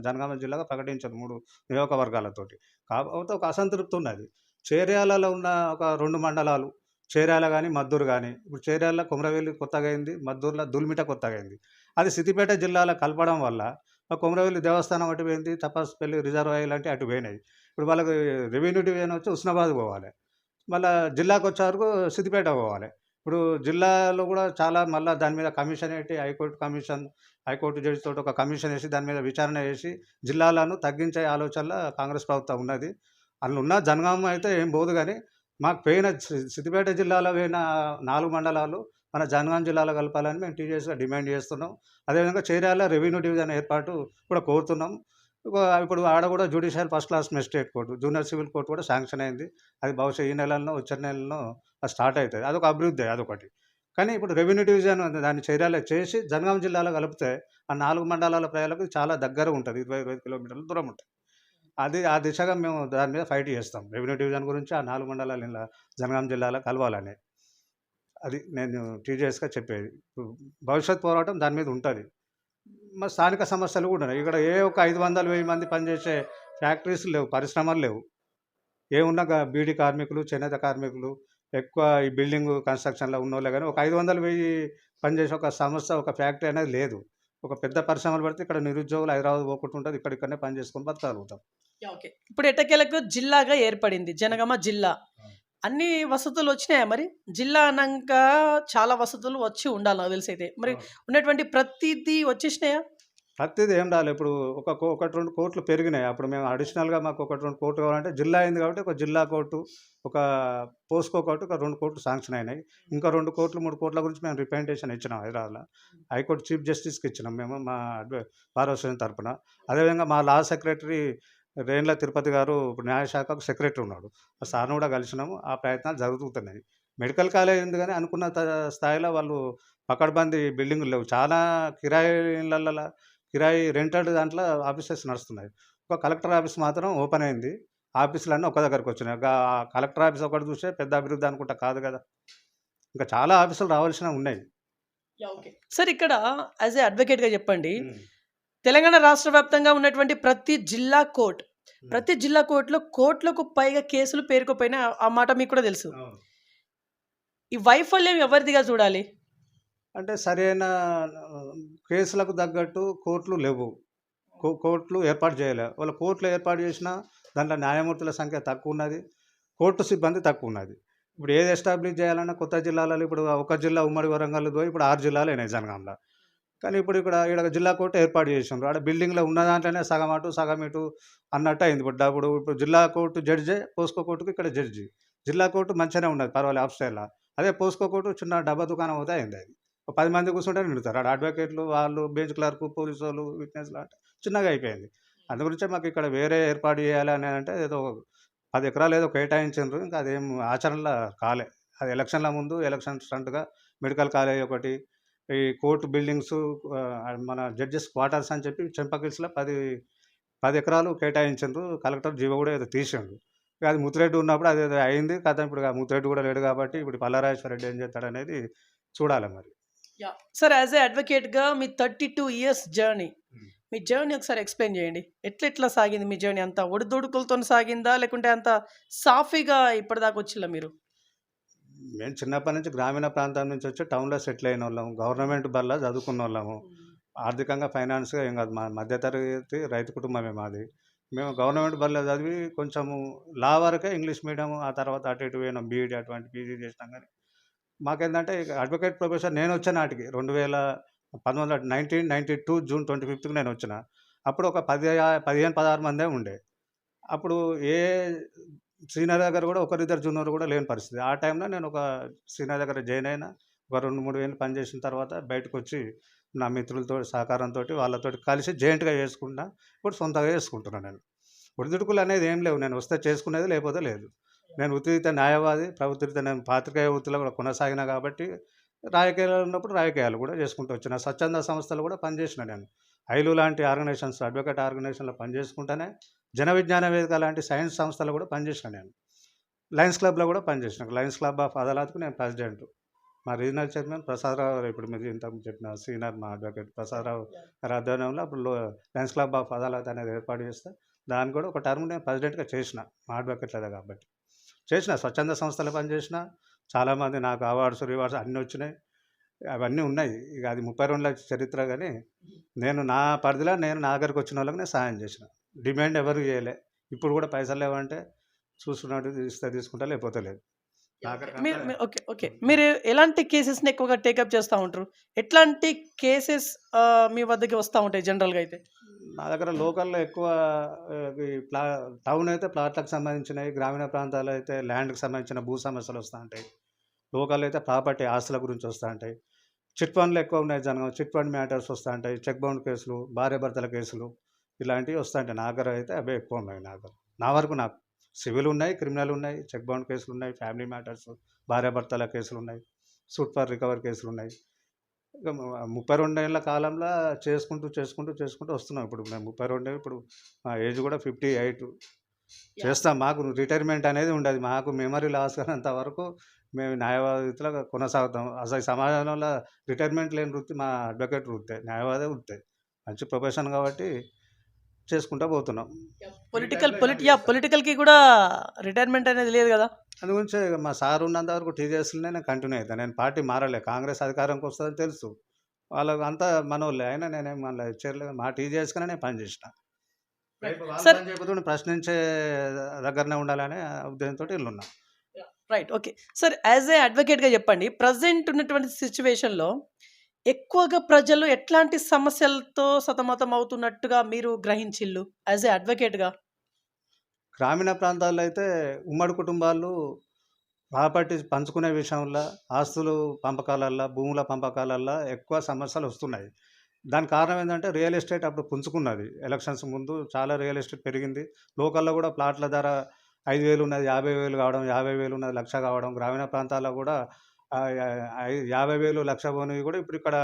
Speaker 2: జనగామ జిల్లాగా ప్రకటించారు 3 నియోజకవర్గాలతోటి. కాకపోతే ఒక అసంతృప్తి ఉన్నది. చేర్యాలలో ఉన్న ఒక 2 మండలాలు చేర్యాల గాని, మద్దూరు గాని. ఇప్పుడు చేర్యాలలో కొమరవెల్లి కొత్తగా అయింది. మద్దూరులో దుల్మిట కొత్తగా అయింది. అది సిద్దిపేట జిల్లాలో కలపడం వల్ల ఆ కొమరవెల్లి దేవస్థానం అటు పోయింది. తపస్పల్లి రిజర్వాయర్ లాంటివి అటు పోయినాయి. ఇప్పుడు వాళ్ళకి రెవెన్యూ డివిజన్ వచ్చి హుస్నాబాద్ పోవాలి. మళ్ళా జిల్లాకొచ్చే వరకు సిద్దిపేట పోవాలి. ఇప్పుడు జిల్లాలో కూడా చాలా మళ్ళా దాని మీద కమిషన్ ఎట్టి హైకోర్టు జడ్జి తోటి ఒక కమిషన్ ఏసి దాని మీద విచారణ చేసి జిల్లాలను తగ్గించే ఆలోచనలో కాంగ్రెస్ ప్రభుత్వం ఉన్నది. అందులో ఉన్న జనగామ అయితే ఏం పోదు గానీ, మాకు పోయిన సిద్దిపేట జిల్లాలో పోయిన 4 మండలాలు మన జనగాం జిల్లాలో కలపాలని మేము టీజేఎస్‌గా డిమాండ్ చేస్తున్నాం. అదేవిధంగా చేర్యాల రెవెన్యూ డివిజన్ ఏర్పాటు కూడా కోరుతున్నాం. ఇప్పుడు ఆడ కూడా judicial first class magistrate court, junior civil court కూడా శాంక్షన్ అయింది. అది బహుశా ఈ నెలల్లో, వచ్చే నెలలో అది స్టార్ట్ అయితది. అదొక అభివృద్ధే అదొకటి. కానీ ఇప్పుడు రెవెన్యూ డివిజన్ దాన్ని చేర్యాల చేసి జనగాం జిల్లాలో కలిపితే ఆ 4 మండలాల ప్రజలకు చాలా దగ్గర ఉంటది. 25 కిలోమీటర్ల దూరం ఉంటది. ఆ దిశగా మేము దాని మీద ఫైట్ చేస్తాం. రెవెన్యూ డివిజన్ గురించి ఆ 4 మండలాలు ఇలా జనగాం జిల్లాలో కలవాలని. అది నేను టీజేఎస్‌గా చెప్పేది. ఇప్పుడు భవిష్యత్ పోరాటం దాని మీద ఉంటది. స్థానిక సమస్యలు కూడా ఉన్నాయి. ఇక్కడ ఒక 500, 1000 మంది పనిచేసే ఫ్యాక్టరీస్ లేవు, పరిశ్రమలు లేవు. ఏమున్నా బీడీ కార్మికులు, చేనేత కార్మికులు, ఎక్కువ ఈ బిల్డింగ్ కన్‌స్ట్రక్షన్‌లో ఉన్నోళ్ళే గాని, ఒక 500, 1000 పనిచేసే ఒక సంస్థ, ఒక ఫ్యాక్టరీ అనేది లేదు. ఒక పెద్ద పరిశ్రమలు పెడితే ఇక్కడ నిరుద్యోగులు హైదరాబాద్ పోకుండా ఉంటది. ఇక్కడనే పని చేసుకొని బతకగలుగుతాం.
Speaker 1: ఓకే. ఇప్పుడు ఎట్టకేలకు జిల్లాగా ఏర్పడింది. జనగామ జిల్లా.
Speaker 2: అవును.
Speaker 1: అన్ని వసతులు వచ్చినాయా మరి? జిల్లా అనంక చాలా వసతులు వచ్చి ఉండాలి నాకు తెలిసైతే. మరి
Speaker 2: అవును.
Speaker 1: ఉన్నటువంటి ప్రతీది వచ్చేసినాయా?
Speaker 2: ప్రతిది ఏం రాలే. ఇప్పుడు ఒకటి, 2 కోట్లు పెరిగినాయి. అప్పుడు మేము అడిషనల్‌గా మాకు 1, 2 కోట్లు కావాలంటే జిల్లా అయింది కాబట్టి ఒక జిల్లా కోర్టు, ఒక పోస్కో కోర్టు, ఒక 2 కోట్లు శాంక్షన్ అయినాయి. ఇంకా 2 కోట్లు, 3 కోట్ల గురించి మేము రిప్రజెంటేషన్ ఇచ్చినాం హైదరాబాద్‌లో. హైకోర్టు చీఫ్ జస్టిస్‌కి ఇచ్చినాం మేము మా బార్ అసోసియేషన్ తరపున. అదేవిధంగా మా లా సెక్రటరీ రేణుల తిరుపతి గారు ఇప్పుడు న్యాయశాఖకు సెక్రటరీ ఉన్నాడు. ఆ సార్‌ని కూడా కలిసినాము. ఆ ప్రయత్నాలు జరుగుతున్నాయి. మెడికల్ కాలేజ్ ఉంది గానీ అనుకున్న స్థాయిలో వాళ్ళు పకడ్బందీ బిల్డింగులు లేవు. చాలా కిరాయి ఇళ్లల్ల కిరాయి రెంటెడ్ దాంట్లో ఆఫీసెస్ నడుస్తున్నాయి. ఒక కలెక్టర్ ఆఫీస్ మాత్రం ఓపెన్ అయింది. ఆఫీసులన్నీ ఒక్క దగ్గరకొచ్చినాయి. కలెక్టర్ ఆఫీస్ ఒకటి చూస్తే పెద్ద అభివృద్ధి అనుకుంటా కాదు గదా! ఇంకా చాలా ఆఫీసులు రావాల్సినవి ఉన్నాయి.
Speaker 1: ఓకే. సార్ ఇక్కడ యాస్ ఎ అడ్వకేట్‌గా చెప్పండి.
Speaker 2: హ్మ్.
Speaker 1: తెలంగాణ రాష్ట్ర వ్యాప్తంగా ఉన్నటువంటి ప్రతి జిల్లా కోర్ట్,
Speaker 2: హ్మ్.
Speaker 1: ప్రతి జిల్లా కోర్ట్‌లో కోట్లకు పైగా కేసులు పేరుకుపోయినాయి. ఆ మాట మీకు కూడా తెలుసు.
Speaker 2: అవును.
Speaker 1: ఈ వైఫల్యం ఎవరిదిగా చూడాలి?
Speaker 2: అంటే సరైన కేసులకు తగ్గట్టు కోర్టులు లేవు. కోర్టులు ఏర్పాటు చేయలే. వాళ్ళు కోర్టులు ఏర్పాటు చేసినా దాంట్లో న్యాయమూర్తుల సంఖ్య తక్కువున్నది. కోర్టు సిబ్బంది తక్కువున్నది. ఇప్పుడు ఏది ఎస్టాబ్లిష్ చేయాలన్నా కొత్త జిల్లాలలో ఇప్పుడు ఒక జిల్లా ఉమ్మడి వరంగల్ పోయి ఇప్పుడు 6 జిల్లాలయినాయి జనగాంలో. కానీ ఇప్పుడు ఈడ జిల్లా కోర్టు ఏర్పాటు చేసిండ్రు. ఆడ బిల్డింగ్‌లో ఉన్న దాంట్లోనే సగం అటు, సగం ఇటు అన్నట్టు అయింది. ఇప్పుడు జిల్లా కోర్టు జడ్జే, పోస్కో కోర్టుకి ఇక్కడ జడ్జి. జిల్లా కోర్టు మంచిగానే ఉన్నది పర్వాలే అప్‌స్టైల్‌లా. అదే పోస్కో కోర్టు చిన్న డబ్బా దుకాణం అవుతే అయింది అది. ఒక 10 మంది కూర్చుంటే నిండుతారు. ఆడ అడ్వకేట్‌లు, వాళ్ళు, బెంచ్ క్లర్కు, పోలీసోళ్ళు, విట్నెస్‌లు అంటే చిన్నగా అయిపోయింది. అందు గురించే మాకు ఇక్కడ వేరే ఏర్పాటు చేయాలి అని అంటే ఏదో 10 ఎకరాలు ఏదో కేటాయించిండ్రు. ఇంకా అదేం ఆచరణలో కాలే. అది ఎలక్షన్‌ల ముందు ఎలక్షన్ స్టంట్‌గా మెడికల్ కాలేజ్ ఒకటి, ఈ కోర్ట్ బిల్డింగ్స్, మన జడ్జెస్ క్వార్టర్స్ అని చెప్పి చెంపకిల్స్‌లో 10 ఎకరాలు కేటాయించిండ్రు. కలెక్టర్ జీవో కూడా ఏదో తీసిండు. ఇక అది ముత్తిరెడ్డి ఉన్నప్పుడు అదేదో అయింది. ఇప్పుడు ముత్తిరెడ్డి కూడా లేడు కాబట్టి ఇప్పుడు పల్లారాజేశ్వర రెడ్డి ఏం చేస్తాడనేది చూడాలి మరి.
Speaker 1: సార్ యాస్ ఎ అడ్వకేట్‌గా మీ 32 ఇయర్స్ జర్నీ,
Speaker 2: హ్మ్.
Speaker 1: మీ జర్నీ ఒకసారి ఎక్స్‌ప్లెయిన్ చేయండి. ఎట్లా సాగింది మీ జర్నీ? అంతా ఒడిదుడుకులతోని సాగిందా? లేకుంటే అంత సాఫీగా ఇప్పటిదాకా వచ్చిల్లా మీరు?
Speaker 2: మేము చిన్నప్పటి నుంచి గ్రామీణ ప్రాంతం నుంచి వచ్చి టౌన్‌లో సెటిల్ అయినోళ్ళం. గవర్నమెంట్ బడిలో చదువుకున్నోళ్ళము. ఆర్థికంగా, ఫైనాన్స్‌గా ఏం కాదు. మధ్య తరగతి రైతు కుటుంబమే మాది. మేము గవర్నమెంట్ బడిలో చదివి కొంచెము లా వరకే ఇంగ్లీష్ మీడియం, ఆ తర్వాత అటు ఇటు పోయినాం. బీఈడీ అటువంటి పీజీ చేసినాం కానీ మాకేందంటే ఇక అడ్వకేట్ ప్రొఫెషన్ నేనొచ్చే నాటికి 1992 జూన్ 25కి నేనొచ్చిన. అప్పుడు ఒక 15, 16 మందే ఉండే. అప్పుడు ఏ సీనియర్ దగ్గర కూడా ఒకరిద్దరు జూనియర్ కూడా లేని పరిస్థితి. ఆ టైంలో నేను ఒక సీనియర్ దగ్గర జాయిన్ అయినా. ఒక 2, 3 ఏళ్ళు పనిచేసిన తర్వాత బయటకొచ్చి నా మిత్రులతో సహకారంతో వాళ్ళతోటి కలిసి జాయింట్‌గా చేసుకున్నా. ఇప్పుడు సొంతంగా చేసుకుంటున్నాను నేను. ఒడిదుడుకులు అనేది ఏం లేవు. నేను వస్తే చేసుకునేది, లేకపోతే లేదు. నేను వృత్తిరీత్యా న్యాయవాది, ప్రభుత్వరీత్యా నేను పాత్రికేయ వృత్తిలో కూడా కొనసాగినా కాబట్టి, రాజకీయాల్లో ఉన్నప్పుడు రాజకీయాలు కూడా చేసుకుంటూ వచ్చిన. స్వచ్ఛంద సంస్థలు కూడా పనిచేసిన నేను. ఐలు లాంటి ఆర్గనైజేషన్స్, అడ్వకేట్ ఆర్గనైజేషన్‌లో పనిచేసుకుంటానే, జన విజ్ఞాన వేదిక లాంటి సైన్స్ సంస్థలో కూడా పనిచేసిన నేను. లయన్స్ క్లబ్‌లో కూడా పనిచేసిన. లయన్స్ క్లబ్ ఆఫ్ అదాలత్‌కు నేను ప్రెసిడెంట్. మా రీజనల్ చైర్మన్ ప్రసాదరావు, ఇప్పుడు మీరు ఇంతకు చెప్పిన సీనియర్ మా అడ్వకేట్ ప్రసాదరావు గారి ఆధ్వర్యంలో అప్పుడు లయన్స్ క్లబ్ ఆఫ్ అదాలత్ అనేది ఏర్పాటు చేస్తే, దాన్ని కూడా ఒక టర్మ్ నేను ప్రెసిడెంట్‌గా చేసిన. మా అడ్వకేట్లదే కాబట్టి. చేసిన స్వచ్ఛంద సంస్థలో పనిచేసిన. చాలామంది నాకు అవార్డ్స్, రివార్డ్స్ అన్నీ వచ్చినాయి. అవన్నీ ఉన్నాయి. ఇక అది 32 చరిత్ర గానీ, నేను నా పరిధిలో నేను నా దగ్గరికి వచ్చిన వాళ్ళకి నేను సహాయం చేసిన. డిమాండ్ ఎవరు చేయలే. ఇప్పుడు కూడా పైసలు లేవంటే చూసుకున్నట్టు ఇస్తే తీసుకుంటా, లేకపోతే లేదు.
Speaker 1: మీరు మీ ఓకే. ఓకే. మీరు ఎలాంటి కేసెస్‌ని ఎక్కువగా టేకప్ చేస్తా ఉంటారు? ఎట్లాంటి కేసెస్ మీ వద్దకి వస్తా ఉంటాయి జనరల్‌గా అయితే?
Speaker 2: నా దగ్గర లోకల్‌లో ఎక్కువ ఈ టౌన్ అయితే ప్లాట్‌లకు సంబంధించినయి, గ్రామీణ ప్రాంతాల్లో అయితే ల్యాండ్‌కి సంబంధించిన భూ సమస్యలు వస్తా ఉంటాయి. లోకల్ అయితే ప్రాపర్టీ ఆస్తుల గురించి వస్తా ఉంటాయి. చిట్ ఫండ్‌లు ఎక్కువ ఉన్నాయి జనగం. చిట్ ఫండ్ మ్యాటర్స్ వస్తా ఉంటాయి. చెక్ బౌండ్ కేసులు, భార్యాభర్తల కేసులు ఇలాంటివి వస్తా ఉంటాయి. నా దగ్గర అయితే అవే ఎక్కువ ఉన్నాయి నా దగ్గర. నా వరకు నాకు సివిల్ ఉన్నాయి, క్రిమినల్ ఉన్నాయి, చెక్ బౌండ్ కేసులు ఉన్నాయి, ఫ్యామిలీ మ్యాటర్స్, భార్యాభర్తల కేసులు ఉన్నాయి, సూట్ ఫర్ రికవరీ కేసులు ఉన్నాయి. ఇక 32 ఏళ్ల కాలంలో చేసుకుంటూ వస్తున్నాం. ఇప్పుడు నేను 32, ఇప్పుడు మా ఏజ్ కూడా 58. చేస్తాం. మాకు రిటైర్మెంట్ అనేది ఉండదు. మాకు మెమరీ లాస్ కానంత వరకు మేము న్యాయవాదిలా కొనసాగుతాం. అసలు ఈ సమాజంలో రిటైర్మెంట్ లేని వృత్తి మా అడ్వకేట్ వృత్తే. న్యాయవాదే వృత్తే. మంచి ప్రొఫెషన్ కాబట్టి చేసుకుంటూ పోతున్నాం.
Speaker 1: పొలిటికల్‌కి కూడా రిటైర్మెంట్ అనేది లేదు గదా!
Speaker 2: అందు గురించే ఇక మా సార్ ఉన్నంత వరకు టీజేఎస్‌లోనే నేను కంటిన్యూ అవుతా. నేను పార్టీ మారలే. కాంగ్రెస్ అధికారంకి వస్తదని తెలుసు. వాళ్ళకి అంతా మనోళ్ళే. అయినా నేనేం మళ్ళీ ఇచ్చేయలేదు. మా టీజేఎస్‌కనే నేను పనిచేసిన. రేపు వాళ్ళు
Speaker 1: సార్
Speaker 2: పని చేయకపోతే ప్రశ్నించే దగ్గరనే ఉండాలనే ఉద్దేశంతోటి ఈళ్ళున్నా.
Speaker 1: Right. Okay. Sir as a అడ్వకేట్‌గా చెప్పండి. ప్రెజెంట్ ఉన్నటువంటి సిట్యుయేషన్‌లో ఎక్కువగా ప్రజలు ఎట్లాంటి సమస్యలతో సతమతం అవుతున్నట్టుగా మీరు గ్రహించిల్లు యాజ్ ఏ అడ్వకేట్‌గా?
Speaker 2: గ్రామీణ ప్రాంతాల్లో అయితే ఉమ్మడి కుటుంబాలు ప్రాపర్టీస్ పంచుకునే విషయంలో, ఆస్తులు పంపకాలల్లో, భూముల పంపకాలల్లో ఎక్కువ సమస్యలు వస్తున్నాయి. దానికి కారణం ఏందంటే రియల్ ఎస్టేట్ అప్పుడు పుంజుకున్నది. ఎలక్షన్స్ ముందు చాలా రియల్ ఎస్టేట్ పెరిగింది. లోకల్‌లో కూడా ప్లాట్ల ధర 5,000 ఉన్నది 50,000 కావడం, 50,000 ఉన్నది 1,00,000 కావడం. గ్రామీణ ప్రాంతాల్లో కూడా 50,000, 1,00,000 పోనివి కూడా ఇప్పుడు ఇక్కడ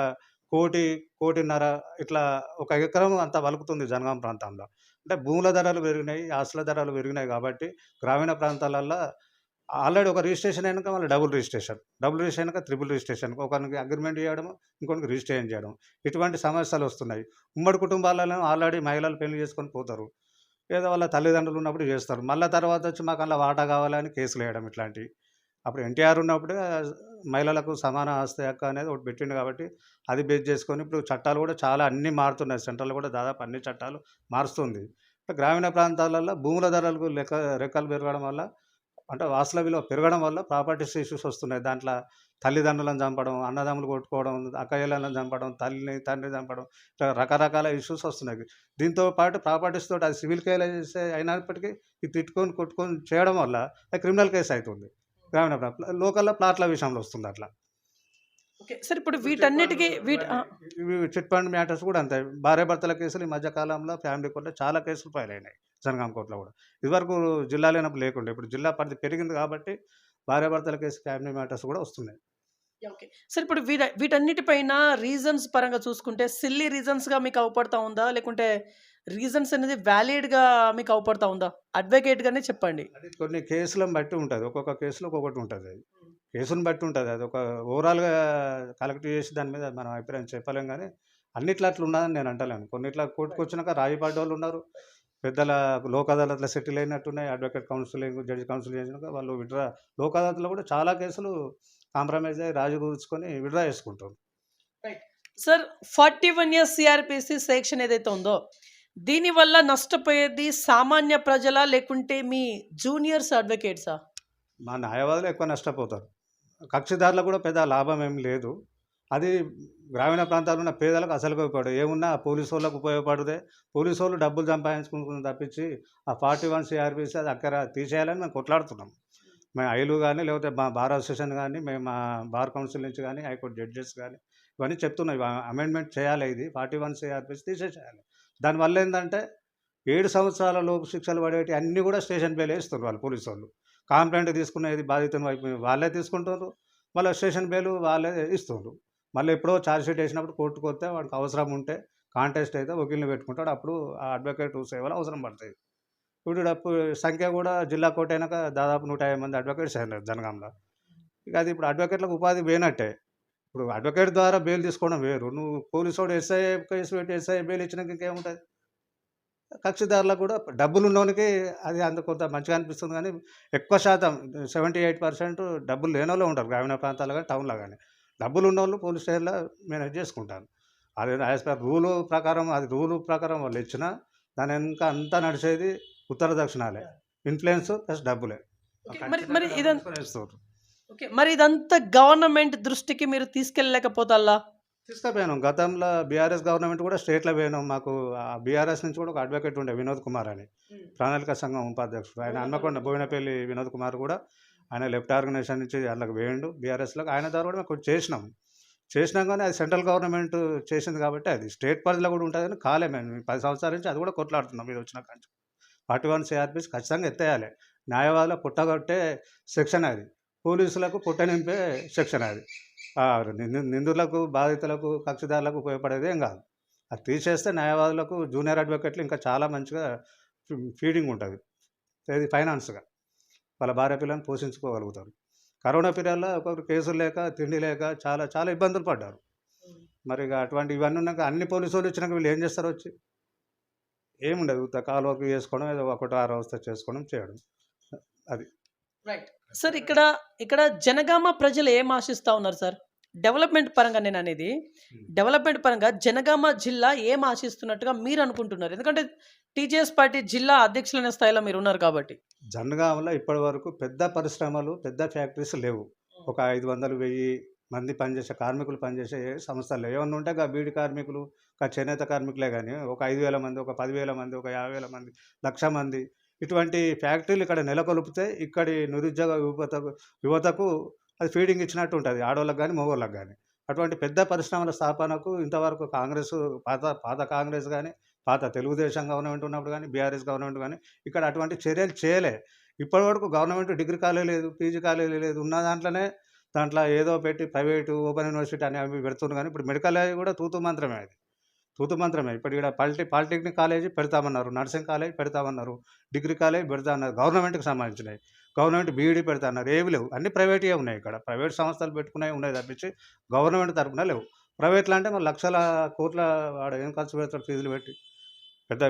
Speaker 2: 1,00,00,000, 1,50,000 ఇట్లా ఒక ఎకరం అంత పలుకుతుంది జనగాం ప్రాంతంలో. అంటే భూముల ధరలు పెరిగినాయి, ఆస్తుల ధరలు పెరిగినాయి కాబట్టి గ్రామీణ ప్రాంతాలల్లో ఆల్రెడీ ఒక రిజిస్ట్రేషన్ అయినాక మళ్ళీ డబుల్ రిజిస్ట్రేషన్, డబుల్ రిజిస్ట్రేషన్ అయినాక త్రిబుల్ రిజిస్ట్రేషన్, ఒకరికి అగ్రిమెంట్ చేయడం, ఇంకొకరికి రిజిస్ట్రేషన్ చేయడం, ఇటువంటి సమస్యలు వస్తున్నాయి. ఉమ్మడి కుటుంబాలలో ఆల్రెడీ మహిళలు పెళ్లి చేసుకొని పోతారు. ఏదో వాళ్ళ తల్లిదండ్రులు ఉన్నప్పుడు చేస్తారు. మళ్ళా తర్వాత వచ్చి మాకు అందులో వాటా కావాలని కేసులు వేయడం ఇట్లాంటివి. అప్పుడు ఎన్టీఆర్ ఉన్నప్పుడే మహిళలకు సమాన ఆస్తి హక్కు అనేది ఒకటి పెట్టిండు కాబట్టి అది బేస్ చేసుకొని ఇప్పుడు చట్టాలు కూడా చాలా అన్నీ మారుతున్నాయి. సెంట్రల్ కూడా దాదాపు అన్ని చట్టాలు మారుస్తుంది. గ్రామీణ ప్రాంతాలలో భూముల ధరలకు రెక్కలు పెరగడం వల్ల, అంటే ఆస్తుల విలువ పెరగడం వల్ల ప్రాపర్టీస్ ఇష్యూస్ వస్తున్నాయి. దాంట్లో తల్లిదండ్రులను చంపడం, అన్నదమ్ములు కొట్టుకోవడం, అక్కయ్యలను చంపడం, తల్లిని తండ్రిని చంపడం, ఇట్లా రకరకాల ఇష్యూస్ వస్తున్నాయి. దీంతో పాటు ప్రాపర్టీస్ తోటి అది సివిల్ కేసు అయినప్పటికీ ఇది తిట్టుకొని కొట్టుకొని చేయడం వల్ల అది క్రిమినల్ కేసు అవుతుంది. గ్రామీణ లోకల్లో ప్లాట్ల విషయంలో వస్తుంది అట్లా.
Speaker 1: ఓకే. సార్ ఇప్పుడు వీటన్నిటికి
Speaker 2: ఇవి చిట్ ఫండ్ మ్యాటర్స్ కూడా అంతే. భార్యాభర్తల కేసులు ఈ మధ్య కాలంలో ఫ్యామిలీ కోర్టులో చాలా కేసులు ఫైల్ అయినాయి. జనగాం కోర్టులో కూడా. ఇదివరకు జిల్లా లేనప్పుడు లేకుండే. ఇప్పుడు జిల్లా పరిధి పెరిగింది కాబట్టి భార్యాభర్తల కేసు, ఫ్యామిలీ మ్యాటర్స్ కూడా వస్తున్నాయి.
Speaker 1: ఓకే. సార్ ఇప్పుడు వీటన్నిటిపైన రీజన్స్ పరంగా చూసుకుంటే సిల్లీ రీజన్స్‌గా మీకు అవుపడతా ఉందా? లేకుంటే రీజన్స్ అనేది వాలిడ్‌గా మీకు అవుపడతా ఉందా? అడ్వకేట్‌గానే చెప్పండి.
Speaker 2: అది కొన్ని కేసులను బట్టి ఉంటది. ఒక్కొక్క కేసులో ఒక్కొక్కటి ఉంటది అది. కేసుని బట్టి ఉంటది. అది ఒక ఓవరాల్‌గా కలెక్ట్ చేసి దాని మీద మనం అభిప్రాయం చెప్పలేం గానీ, అన్నిట్లో అట్లా ఉన్నదని నేను అంటలేను. కొన్నిట్లా కోర్టుకొచ్చినాక రాజీ పడ్డోళ్ళున్నారు. పెద్దల లోక్ అదాలత్‌లో సెటిల్ అయినట్టున్నాయి. అడ్వకేట్ కౌన్సిలింగ్, జడ్జి కౌన్సిలింగ్ చేసినాక వాళ్ళు లోక్ అదాలత్‌లో కూడా చాలా కేసులు కాంప్రమైజ్ అయ్యి రాజీ కుదుర్చుకొని విత్‌డ్రా చేసుకుంటారు.
Speaker 1: సార్ 41 ఇయర్స్ సీఆర్‌పీసీ సెక్షన్ ఏదైతే ఉందో, దీనివల్ల నష్టపోయేది సామాన్య ప్రజలా? లేకుంటే మీ జూనియర్స్ అడ్వకేట్సా?
Speaker 2: మా న్యాయవాదులు ఎక్కువ నష్టపోతారు. కక్షిదారులకు కూడా పెద్ద లాభం ఏం లేదు. అది గ్రామీణ ప్రాంతాల్లో ఉన్న పేదలకు అసలుకి ఉపయోగపడదు. ఏమున్నా పోలీసోళ్ళకు ఉపయోగపడదే. పోలీసోళ్ళు డబ్బులు సంపాదించుకుంటున్నారు తప్పించి ఆ 41 సీఆర్‌పీసీ అది అక్కర తీసేయాలని మేము కొట్లాడుతున్నాం. మేము ఐలు కానీ లేకపోతే మా బార్ అసోసియేషన్ కానీ మేము మా బార్ కౌన్సిల్ నుంచి కానీ హైకోర్టు జడ్జెస్ కానీ ఇవన్నీ చెప్తున్నాయి. అమెండ్మెంట్ చేయాలి, ఇది 41 సిఆర్పిసి తీసేసేయాలి. దానివల్ల ఏంటంటే 7 సంవత్సరాల లోపు శిక్షలు పడేవి అన్నీ కూడా స్టేషన్ బెయిల్ ఇస్తున్నారు వాళ్ళు పోలీసు వాళ్ళు. కంప్లైంట్ తీసుకునేది బాధితుని వైపు వాళ్ళే తీసుకుంటారు, మళ్ళీ స్టేషన్ బెయిల్ వాళ్ళే ఇస్తున్నారు. మళ్ళీ ఎప్పుడో ఛార్జ్ షీట్ వేసినప్పుడు కోర్టుకు వస్తే వాడికి అవసరం ఉంటే కాంటెస్ట్ అయితే వకీల్ని పెట్టుకుంటాడు, అప్పుడు ఆ అడ్వకేట్ సేవలు అవసరం పడతాయి. ఇప్పుడు అప్పుడు సంఖ్య కూడా జిల్లా కోర్టు అయినాక దాదాపు 150 మంది అడ్వకేట్స్ అయినారు జనగాంలో. ఇక అది ఇప్పుడు అడ్వకేట్లకు ఉపాధి పోయినట్టే. ఇప్పుడు అడ్వకేట్ ద్వారా బెయిల్ తీసుకోవడం వేరు, నువ్వు పోలీసోడు ఎస్ఐ కేసు పెట్టి ఎస్ఐ బెయిల్ ఇచ్చినాక ఇంకేముంటుంది. కక్షిదారులకు కూడా డబ్బులు ఉన్నోనికి అది అంత కొంత మంచిగా అనిపిస్తుంది, కానీ ఎక్కువ శాతం 78% డబ్బులు లేనోళ్ళే ఉంటారు గ్రామీణ ప్రాంతాల్లో కానీ టౌన్లో కానీ. డబ్బులు ఉన్నోళ్ళు పోలీస్ స్టేషన్లో మేనేజ్ చేసుకుంటారు. అది యాజ్ పర్ రూలు ప్రకారం వాళ్ళు ఇచ్చినా దాని వెనక అంతా నడిచేది ఉత్తర దక్షిణాలే, ఇన్ఫ్లుయెన్స్ ప్లస్ డబ్బులే.
Speaker 1: ఓకే. మరి ఇదంతా గవర్నమెంట్ దృష్టికి మీరు తీసుకెళ్ళలేకపోతాల్లా?
Speaker 2: తీసుకుపోయాను. గతంలో బీఆర్ఎస్ గవర్నమెంట్ కూడా స్టేట్లో పోయినాం. మాకు బీఆర్ఎస్ నుంచి కూడా ఒక అడ్వకేట్ ఉండే వినోద్ కుమార్ అని, ప్రణాళిక సంఘం ఉపాధ్యక్షుడు. ఆయన హన్మకొండ బోయినపల్లి వినోద్ కుమార్ కూడా ఆయన లెఫ్ట్ ఆర్గనైజేషన్ నుంచి అందులోకి వేయండు బీఆర్ఎస్లోకి. ఆయన ద్వారా కూడా మేము చేసినాం. చేసినాం కానీ అది సెంట్రల్ గవర్నమెంట్ చేసింది కాబట్టి అది స్టేట్ పరిధిలో కూడా ఉంటుంది, కానీ కాలే. మేము 10 సంవత్సరాల నుంచి అది కూడా కొట్లాడుతున్నాం. ఇది వచ్చిన కంచి 41 సిఆర్పిసి ఖచ్చితంగా ఎత్తేయాలి. న్యాయవాదుల పుట్టగొట్టే సెక్షన్ అది, పోలీసులకు పుట్ట నింపే సెక్షన్ అది. నిందితులకు, బాధితులకు, కక్షిదారులకు ఉపయోగపడేది ఏం కాదు. అది తీసేస్తే న్యాయవాదులకు, జూనియర్ అడ్వకేట్లు ఇంకా చాలా మంచిగా ఫీడింగ్ ఉంటుంది, ఇది ఫైనాన్స్గా వాళ్ళ భార్య పిల్లల్ని పోషించుకోగలుగుతారు. కరోనా పీరియడ్లో ఒక్కొక్కరు కేసులు లేక, తిండి లేక చాలా చాలా ఇబ్బందులు పడ్డారు. మరి ఇక అటువంటి ఇవన్నీ ఉన్నాక అన్ని పోలీసు వాళ్ళు వచ్చినాక వీళ్ళు ఏం చేస్తారు? వచ్చి ఏముండదు, కాల్ వర్క్ చేసుకోవడం, ఏదో ఒకటో ఆరో అవస్థ చేసుకోవడం, చేయడం. అది
Speaker 1: రైట్ సార్. ఇక్కడ జనగామ ప్రజలు ఏం ఆశిస్తూ ఉన్నారు సార్? డెవలప్మెంట్ పరంగా నేను అనేది, డెవలప్మెంట్ పరంగా జనగామ జిల్లా ఏం ఆశిస్తున్నట్టుగా మీరు అనుకుంటున్నారు? ఎందుకంటే టీజేఎస్ పార్టీ జిల్లా అధ్యక్షులైన స్థాయిలో మీరు ఉన్నారు కాబట్టి.
Speaker 2: జనగామలో ఇప్పటి వరకు పెద్ద పరిశ్రమలు, పెద్ద ఫ్యాక్టరీస్ లేవు. ఒక 500-1000 మంది పనిచేసే కార్మికులు పనిచేసే సంస్థలు ఏమన్నా ఉంటే బీడి కార్మికులు, చేనేత కార్మికులే. కానీ ఒక 5,000 మంది, ఒక 10,000 మంది, ఒక 50,000 మంది, 1,00,000 మంది ఇటువంటి ఫ్యాక్టరీలు ఇక్కడ నెలకొల్పితే ఇక్కడి నిరుద్యోగ యువతకు అది ఫీడింగ్ ఇచ్చినట్టు ఉంటుంది, ఆడవాళ్ళకి కానీ మగవాళ్ళకి కానీ. అటువంటి పెద్ద పరిశ్రమల స్థాపనకు ఇంతవరకు కాంగ్రెస్, పాత కాంగ్రెస్ కానీ, పాత తెలుగుదేశం గవర్నమెంట్ ఉన్నప్పుడు కానీ, బీఆర్ఎస్ గవర్నమెంట్ కానీ ఇక్కడ అటువంటి చర్యలు చేయలే. ఇప్పటివరకు గవర్నమెంట్ డిగ్రీ కాలేజీ లేదు, పీజీ కాలేజీ లేదు. ఉన్న దాంట్లో ఏదో పెట్టి ప్రైవేటు ఓపెన్ యూనివర్సిటీ అని అవి పెడుతున్నారు. కానీ ఇప్పుడు మెడికల్ కాలేజీ కూడా తూతు మంత్రమే. అది తూతు మంత్రమే. ఇప్పుడు ఇక్కడ పాలిటెక్నిక్ కాలేజీ పెడతామన్నారు, నర్సింగ్ కాలేజీ పెడతామన్నారు, డిగ్రీ కాలేజీ పెడతామన్నారు, గవర్నమెంట్కి సంబంధించినవి. గవర్నమెంట్ బీఈడీ పెడతాన్నారు, ఏవి లేవు. అన్ని ప్రైవేట్గా ఉన్నాయి. ఇక్కడ ప్రైవేట్ సంస్థలు పెట్టుకునేవి ఉన్నాయి తప్పించి గవర్నమెంట్ తరఫున లేవు. ప్రైవేట్లో అంటే మరి లక్షల కోట్ల వాడు ఏం ఖర్చు పెడతాడు ఫీజులు పెట్టి.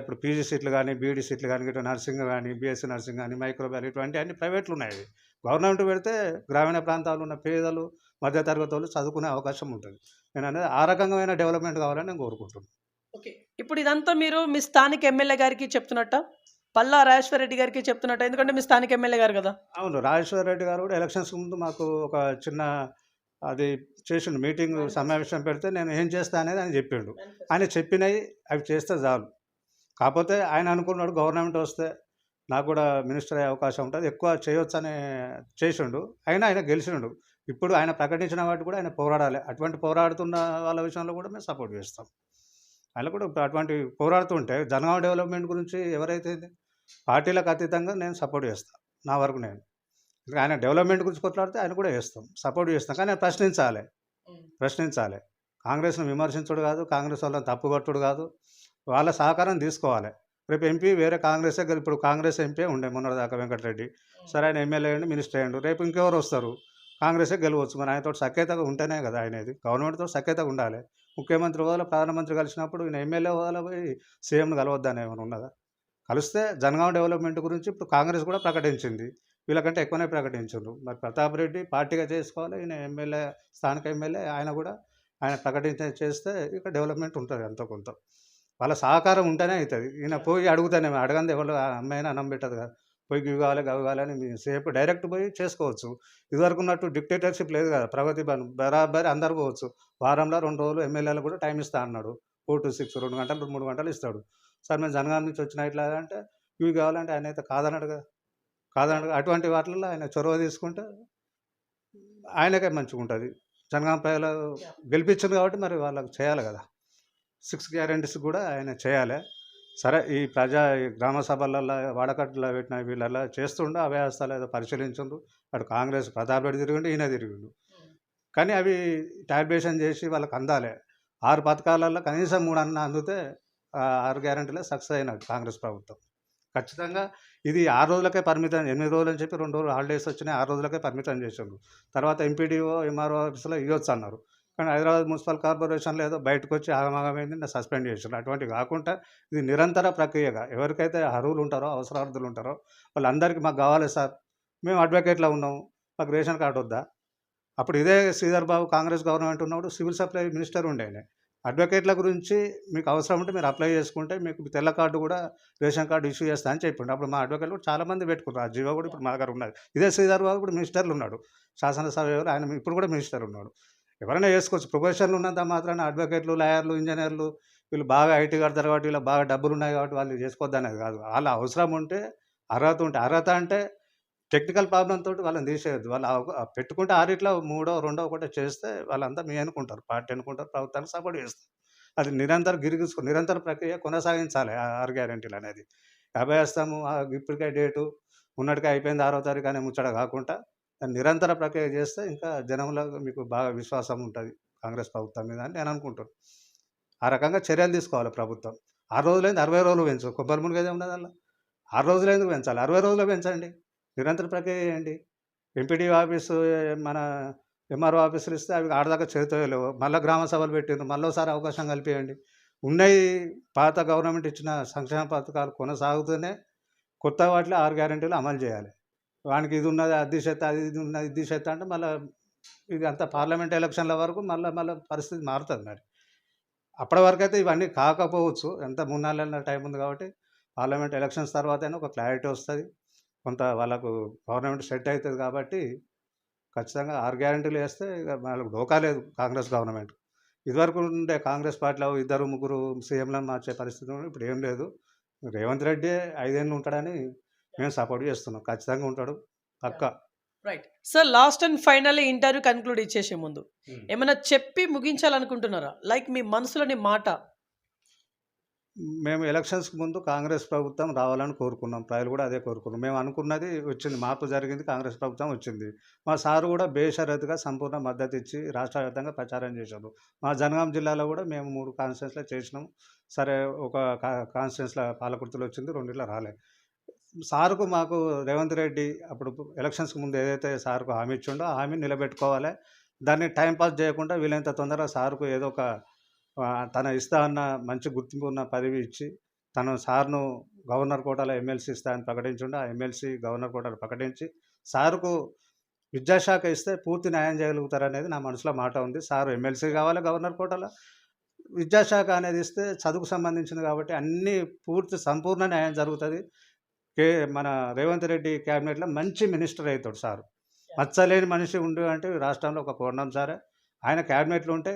Speaker 2: ఇప్పుడు పీజీ సీట్లు కానీ, బీఈడీ సీట్లు కానీ, ఇటు నర్సింగ్ కానీ, బీఎస్సీ నర్సింగ్ కానీ, మైక్రోబయాలజీ ఇటువంటి అన్ని ప్రైవేట్లు ఉన్నాయి. గవర్నమెంట్ పెడితే గ్రామీణ ప్రాంతాల్లో ఉన్న పేదలు, మధ్యతరగతి వాళ్ళు చదువుకునే అవకాశం ఉంటుంది. నేను అనేది ఆ రకమైన డెవలప్మెంట్ కావాలని నేను కోరుకుంటున్నాను.
Speaker 1: ఓకే. ఇప్పుడు ఇదంతా మీరు మీ స్థానిక ఎమ్మెల్యే గారికి చెప్తున్నట్ట, పల్లా రాజేశ్వర రెడ్డి గారికి చెప్తున్నట్ట? ఎందుకంటే మీ స్థానిక ఎమ్మెల్యే గారు కదా.
Speaker 2: అవును, రాజేశ్వర రెడ్డి గారు కూడా ఎలక్షన్స్ ముందు మాకు ఒక చిన్న అది చేసిండు, మీటింగ్ సమావేశం పెడితే నేను ఏం చేస్తా అనేది ఆయన చెప్పిండు. ఆయన చెప్పినవి అవి చేస్తే చాలు. కాకపోతే ఆయన అనుకున్నాడు గవర్నమెంట్ వస్తే నాకు కూడా మినిస్టర్ అయ్యే అవకాశం ఉంటుంది, ఎక్కువ చేయొచ్చని చేసిండు. అయినా ఆయన గెలిచిండు. ఇప్పుడు ఆయన ప్రకటించిన వాటి కూడా ఆయన పోరాడాలి. అటువంటి పోరాడుతున్న వాళ్ళ విషయంలో కూడా మేము సపోర్ట్ చేస్తాం. ఆయన కూడా అటువంటి పోరాడుతుంటే జనగామ డెవలప్మెంట్ గురించి ఎవరైతే పార్టీలకు అతీతంగా నేను సపోర్ట్ చేస్తాను. నా వరకు నేను ఆయన డెవలప్మెంట్ గురించి కొట్లాడితే ఆయన కూడా చేస్తాం, సపోర్ట్ చేస్తాం. కానీ ప్రశ్నించాలి. కాంగ్రెస్ను విమర్శించడు కాదు, కాంగ్రెస్ వాళ్ళని తప్పుపట్టుడు కాదు, వాళ్ళ సహకారం తీసుకోవాలి. రేపు ఎంపీ వేరే కాంగ్రెసే, ఇప్పుడు కాంగ్రెస్ ఎంపీ ఉండే మొన్నటిదాకా వెంకటరెడ్డి, సరే ఆయన ఎమ్మెల్యే అయ్యండి, మినిస్టర్ అయ్యండు. రేపు ఇంకెవరు వస్తారు, కాంగ్రెసే గెలవచ్చు. మరి ఆయనతో సఖ్యతగా ఉంటేనే కదా ఆయనది. గవర్నమెంట్తో సఖ్యతగా ఉండాలి. ముఖ్యమంత్రి హోదాలో ప్రధానమంత్రి కలిసినప్పుడు ఈయన ఎమ్మెల్యే హోదాలో పోయి సీఎంను కలవద్దని ఏమైనా ఉన్నదా? కలిస్తే జనగామ డెవలప్మెంట్ గురించి ఇప్పుడు కాంగ్రెస్ కూడా ప్రకటించింది, వీళ్ళకంటే ఎక్కువనే ప్రకటించారు. మరి ప్రతాప్ రెడ్డి పార్టీగా చేసుకోవాలి, ఈయన ఎమ్మెల్యే, స్థానిక ఎమ్మెల్యే, ఆయన చేస్తే ఇక డెవలప్మెంట్ ఉంటుంది ఎంతో కొంత. వాళ్ళ సహకారం ఉంటేనే అవుతుంది. ఈయన పోయి అడుగుతానే, అడగంది ఎవరు అమ్మాయినా అన్నం పెట్టదు కదా, పోయి ఇవి కావాలి అవి కావాలని మీ సేపు డైరెక్ట్ పోయి చేసుకోవచ్చు. ఇదివరకు ఉన్నట్టు డిక్టేటర్షిప్ లేదు కదా, ప్రగతి బరాబరి అందరు పోవచ్చు. వారంలో 2 రోజులు ఎమ్మెల్యేలు కూడా టైం ఇస్తా అన్నాడు, 4 to 6 2 గంటలు 3 గంటలు ఇస్తాడు. సార్ మేము జనగాం నుంచి వచ్చిన ఇట్లా అంటే ఇవి కావాలంటే ఆయన అయితే కాదన్నాడు కదా. కాదండి అటువంటి వాటిల్లో ఆయన చొరవ తీసుకుంటే ఆయనకే మంచిగా ఉంటుంది. జనగాం ప్రజలు గెలిపించారు కాబట్టి మరి వాళ్ళకి చేయాలి కదా. 6 గ్యారెంటీస్ కూడా ఆయన చేయాలి. సరే ఈ ఈ గ్రామ సభలల్లో వాడకట్టులో పెట్టిన వీళ్ళల్లో చేస్తుండే అవ్యవస్థలు ఏదో పరిశీలించుండ్రు. అటు కాంగ్రెస్ ప్రతాప్ రెడ్డి తిరిగిండు, ఈయన తిరిగిండు. కానీ అవి టాబ్యులేషన్ చేసి వాళ్ళకి అందాలి. 6 పథకాలలో కనీసం 3 అన్న అందితే 6 గ్యారెంటీలో సక్సెస్ అయినట్టు కాంగ్రెస్ ప్రభుత్వం. ఖచ్చితంగా ఇది 6 రోజులకే పరిమితం, 8 రోజులు అని చెప్పి 2 రోజులు హాలిడేస్ వచ్చినాయి, 6 రోజులకే పరిమితం చేసిండ్రు. తర్వాత ఎంపీడీఓ, ఎంఆర్ఓ ఆఫీసులో ఇవ్వచ్చు అన్నారు. కానీ హైదరాబాద్ మున్సిపల్ కార్పొరేషన్లో ఏదో బయటకు వచ్చి ఆగమాగమైంది, సస్పెండ్ చేసిండ్రు. అటువంటివి కాకుండా ఇది నిరంతర ప్రక్రియగా ఎవరికైతే అర్హులు ఉంటారో, అవసరార్థులు ఉంటారో వాళ్ళందరికీ మాకు కావాలి సార్, మేము అడ్వకేట్లో ఉన్నాము, మాకు రేషన్ కార్డు వద్దా? అప్పుడు ఇదే శ్రీధర్ బాబు కాంగ్రెస్ గవర్నమెంట్ ఉన్నప్పుడు సివిల్ సప్లై మినిస్టర్ ఉండే ఆయన. అడ్వకేట్ల గురించి మీకు అవసరం ఉంటే మీరు అప్లై చేసుకుంటే మీకు తెల్ల కార్డు కూడా రేషన్ కార్డు ఇష్యూ చేస్తా అని చెప్పిండు. అప్పుడు మా అడ్వకేట్లు కూడా చాలామంది పెట్టుకున్నారు. ఆ జీవో కూడా ఇప్పుడు మా దగ్గర ఉన్నది. ఇదే శ్రీధర్ బాబు ఇప్పుడు మినిస్టర్లు ఉన్నాడు, శాసనసభ ఆయన ఇప్పుడు కూడా మినిస్టర్ ఉన్నాడు. ఎవరైనా చేసుకోవచ్చు. ప్రొఫెషన్లు ఉన్నంత మాత్రాన అడ్వకేట్లు, లాయర్లు, ఇంజనీర్లు వీళ్ళు బాగా ఐటీ కడతారు కాబట్టి, వీళ్ళు బాగా డబ్బులు ఉన్నాయి కాబట్టి వాళ్ళు చేసుకోవద్దనేది కాదు. వాళ్ళ అవసరం ఉంటే, అర్హత ఉంటే, అర్హత అంటే టెక్నికల్ ప్రాబ్లమ్ తోటి వాళ్ళని తీసేయొద్దు. వాళ్ళు పెట్టుకుంటే ఆరిట్లో మూడో, రెండో ఒకటో చేస్తే వాళ్ళంతా మీ అనుకుంటారు, పార్టీ అనుకుంటారు, ప్రభుత్వానికి సపోర్ట్ చేస్తారు. అది నిరంతర ప్రక్రియ కొనసాగించాలి. ఆ 6 గ్యారెంటీలు అనేది అభయస్తాము ఇప్పటికే డేటు ఉన్నటికే అయిపోయింది 6వ తారీఖు అనే ముచ్చట కాకుండా దాన్ని నిరంతర ప్రక్రియ చేస్తే ఇంకా జనంలో మీకు బాగా విశ్వాసం ఉంటుంది కాంగ్రెస్ ప్రభుత్వం మీద అని నేను అనుకుంటాను. ఆ రకంగా చర్యలు తీసుకోవాలి ప్రభుత్వం. 6 రోజులైంది 60 రోజులు పెంచు, కొబ్బరి మునిగేదే ఉన్నది అలా. 6 రోజులు ఎందుకు పెంచాలి? 60 రోజులు పెంచండి, నిరంతర ప్రక్రియ చేయండి. ఎంపీడీ ఆఫీసు, మన ఎంఆర్ఓ ఆఫీసులు ఇస్తే అవి ఆడదాకా చేతలేవు, మళ్ళీ గ్రామ సభలు పెట్టిండ్రు, మళ్ళీసారి అవకాశం కల్పించండి. ఉన్నాయి పాత గవర్నమెంట్ ఇచ్చిన సంక్షేమ పథకాలు కొనసాగుతూనే కొత్త వాటిలో 6 గ్యారెంటీలు అమలు చేయాలి. వానికి ఇది ఉన్నది అది చేత, అది ఇది ఉన్నది ఇది చేత అంటే మళ్ళీ ఇది అంతా పార్లమెంట్ ఎలక్షన్ల వరకు మళ్ళీ పరిస్థితి మారుతుంది. మరి అప్పటి వరకు అయితే ఇవన్నీ కాకపోవచ్చు, ఎంత 3-4 నెలల టైం ఉంది కాబట్టి పార్లమెంట్ ఎలక్షన్స్ తర్వాత అయినా ఒక క్లారిటీ వస్తుంది, కొంత వాళ్ళకు గవర్నమెంట్ సెట్ అవుతుంది. కాబట్టి ఖచ్చితంగా 6 గ్యారెంటీలు వేస్తే ఇక వాళ్ళకు డోకా లేదు కాంగ్రెస్ గవర్నమెంట్. ఇదివరకు ఉండే కాంగ్రెస్ పార్టీలో 2-3 సీఎంలను మార్చే పరిస్థితి ఉంది, ఇప్పుడు ఏం లేదు. రేవంత్ రెడ్డి 5 ఏళ్ళు ఉంటాడని మేము సపోర్ట్ చేస్తున్నాం. ఖచ్చితంగా ఉంటాడు పక్కా.
Speaker 1: Right sir, last and final interview conclude ఇచ్చేసే ముందు ఏమైనా చెప్పి ముగించాలనుకుంటున్నారా? లైక్ మీ మనసులోని మాట.
Speaker 2: మేము ఎలక్షన్స్కి ముందు కాంగ్రెస్ ప్రభుత్వం రావాలని కోరుకున్నాం, ప్రజలు కూడా అదే కోరుకున్నాం. మేము అనుకున్నది వచ్చింది, మార్పు జరిగింది, కాంగ్రెస్ ప్రభుత్వం వచ్చింది. మా సారు కూడా బేషరతుగా సంపూర్ణ మద్దతు ఇచ్చి రాష్ట్ర వ్యాప్తంగా ప్రచారం చేశారు. మా జనగాం జిల్లాలో కూడా మేము 3 కాన్స్టిట్యూన్స్లో చేసినాం. సరే ఒక కాన్స్టిట్యూన్స్లో పాలకుర్తిలో వచ్చింది, 2 రాలే. సారుకు మాకు రేవంత్ రెడ్డి అప్పుడు ఎలక్షన్స్కి ముందు ఏదైతే సారుకు హామీ ఇచ్చిండో ఆ హామీని నిలబెట్టుకోవాలి. దాన్ని టైంపాస్ చేయకుండా వీలైనంత తొందరగా సారుకు ఏదో ఒక తన ఇస్తా అన్న మంచి గుర్తింపు ఉన్న పదవి ఇచ్చి తను సార్ను గవర్నర్ కోటాలో ఎమ్మెల్సీ ఇస్తా అని ప్రకటించుండే, ఆ ఎమ్మెల్సీ గవర్నర్ కోటాలో ప్రకటించి సారుకు విద్యాశాఖ ఇస్తే పూర్తి న్యాయం చేయగలుగుతారనేది నా మనసులో మాట ఉంది. సారు ఎమ్మెల్సీ కావాలి గవర్నర్ కోటాలో, విద్యాశాఖ అనేది ఇస్తే చదువుకు సంబంధించింది కాబట్టి అన్నీ సంపూర్ణ న్యాయం జరుగుతుంది. మన రేవంత్ రెడ్డి క్యాబినెట్లో మంచి మినిస్టర్ అవుతాడు సారు. మచ్చలేని మనిషి ఉండు అంటే రాష్ట్రంలో ఒక కోణం సారే. ఆయన క్యాబినెట్లో ఉంటే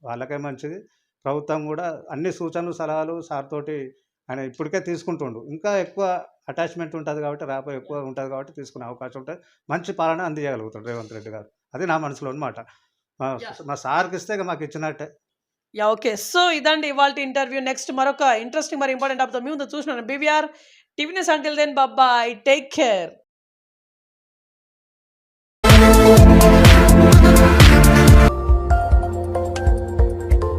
Speaker 2: వాళ్ళకే మంచిది. ప్రభుత్వం కూడా అన్ని సూచనలు సలహాలు సార్ తోటి ఆయన ఇప్పటికే తీసుకుంటుండు. ఇంకా ఎక్కువ అటాచ్మెంట్ ఉంటుంది కాబట్టి, రాబోయే ఎక్కువ ఉంటుంది కాబట్టి తీసుకునే అవకాశం ఉంటుంది. మంచి పాలన అందించగలుగుతాడు రేవంత్ రెడ్డి గారు. అది నా మనసులో అన్నమాట. మా సార్కి ఇస్తే మాకు ఇచ్చినట్టే.
Speaker 1: Yeah, okay. సో ఇదండి ఇవాల్టి ఇంటర్వ్యూ. నెక్స్ట్ మరొక ఇంట్రెస్టింగ్ మరి ఇంపార్టెంట్ టాపిక్తో మీ ముందు చూసినాను. BVR TV news. Until then bye, take care.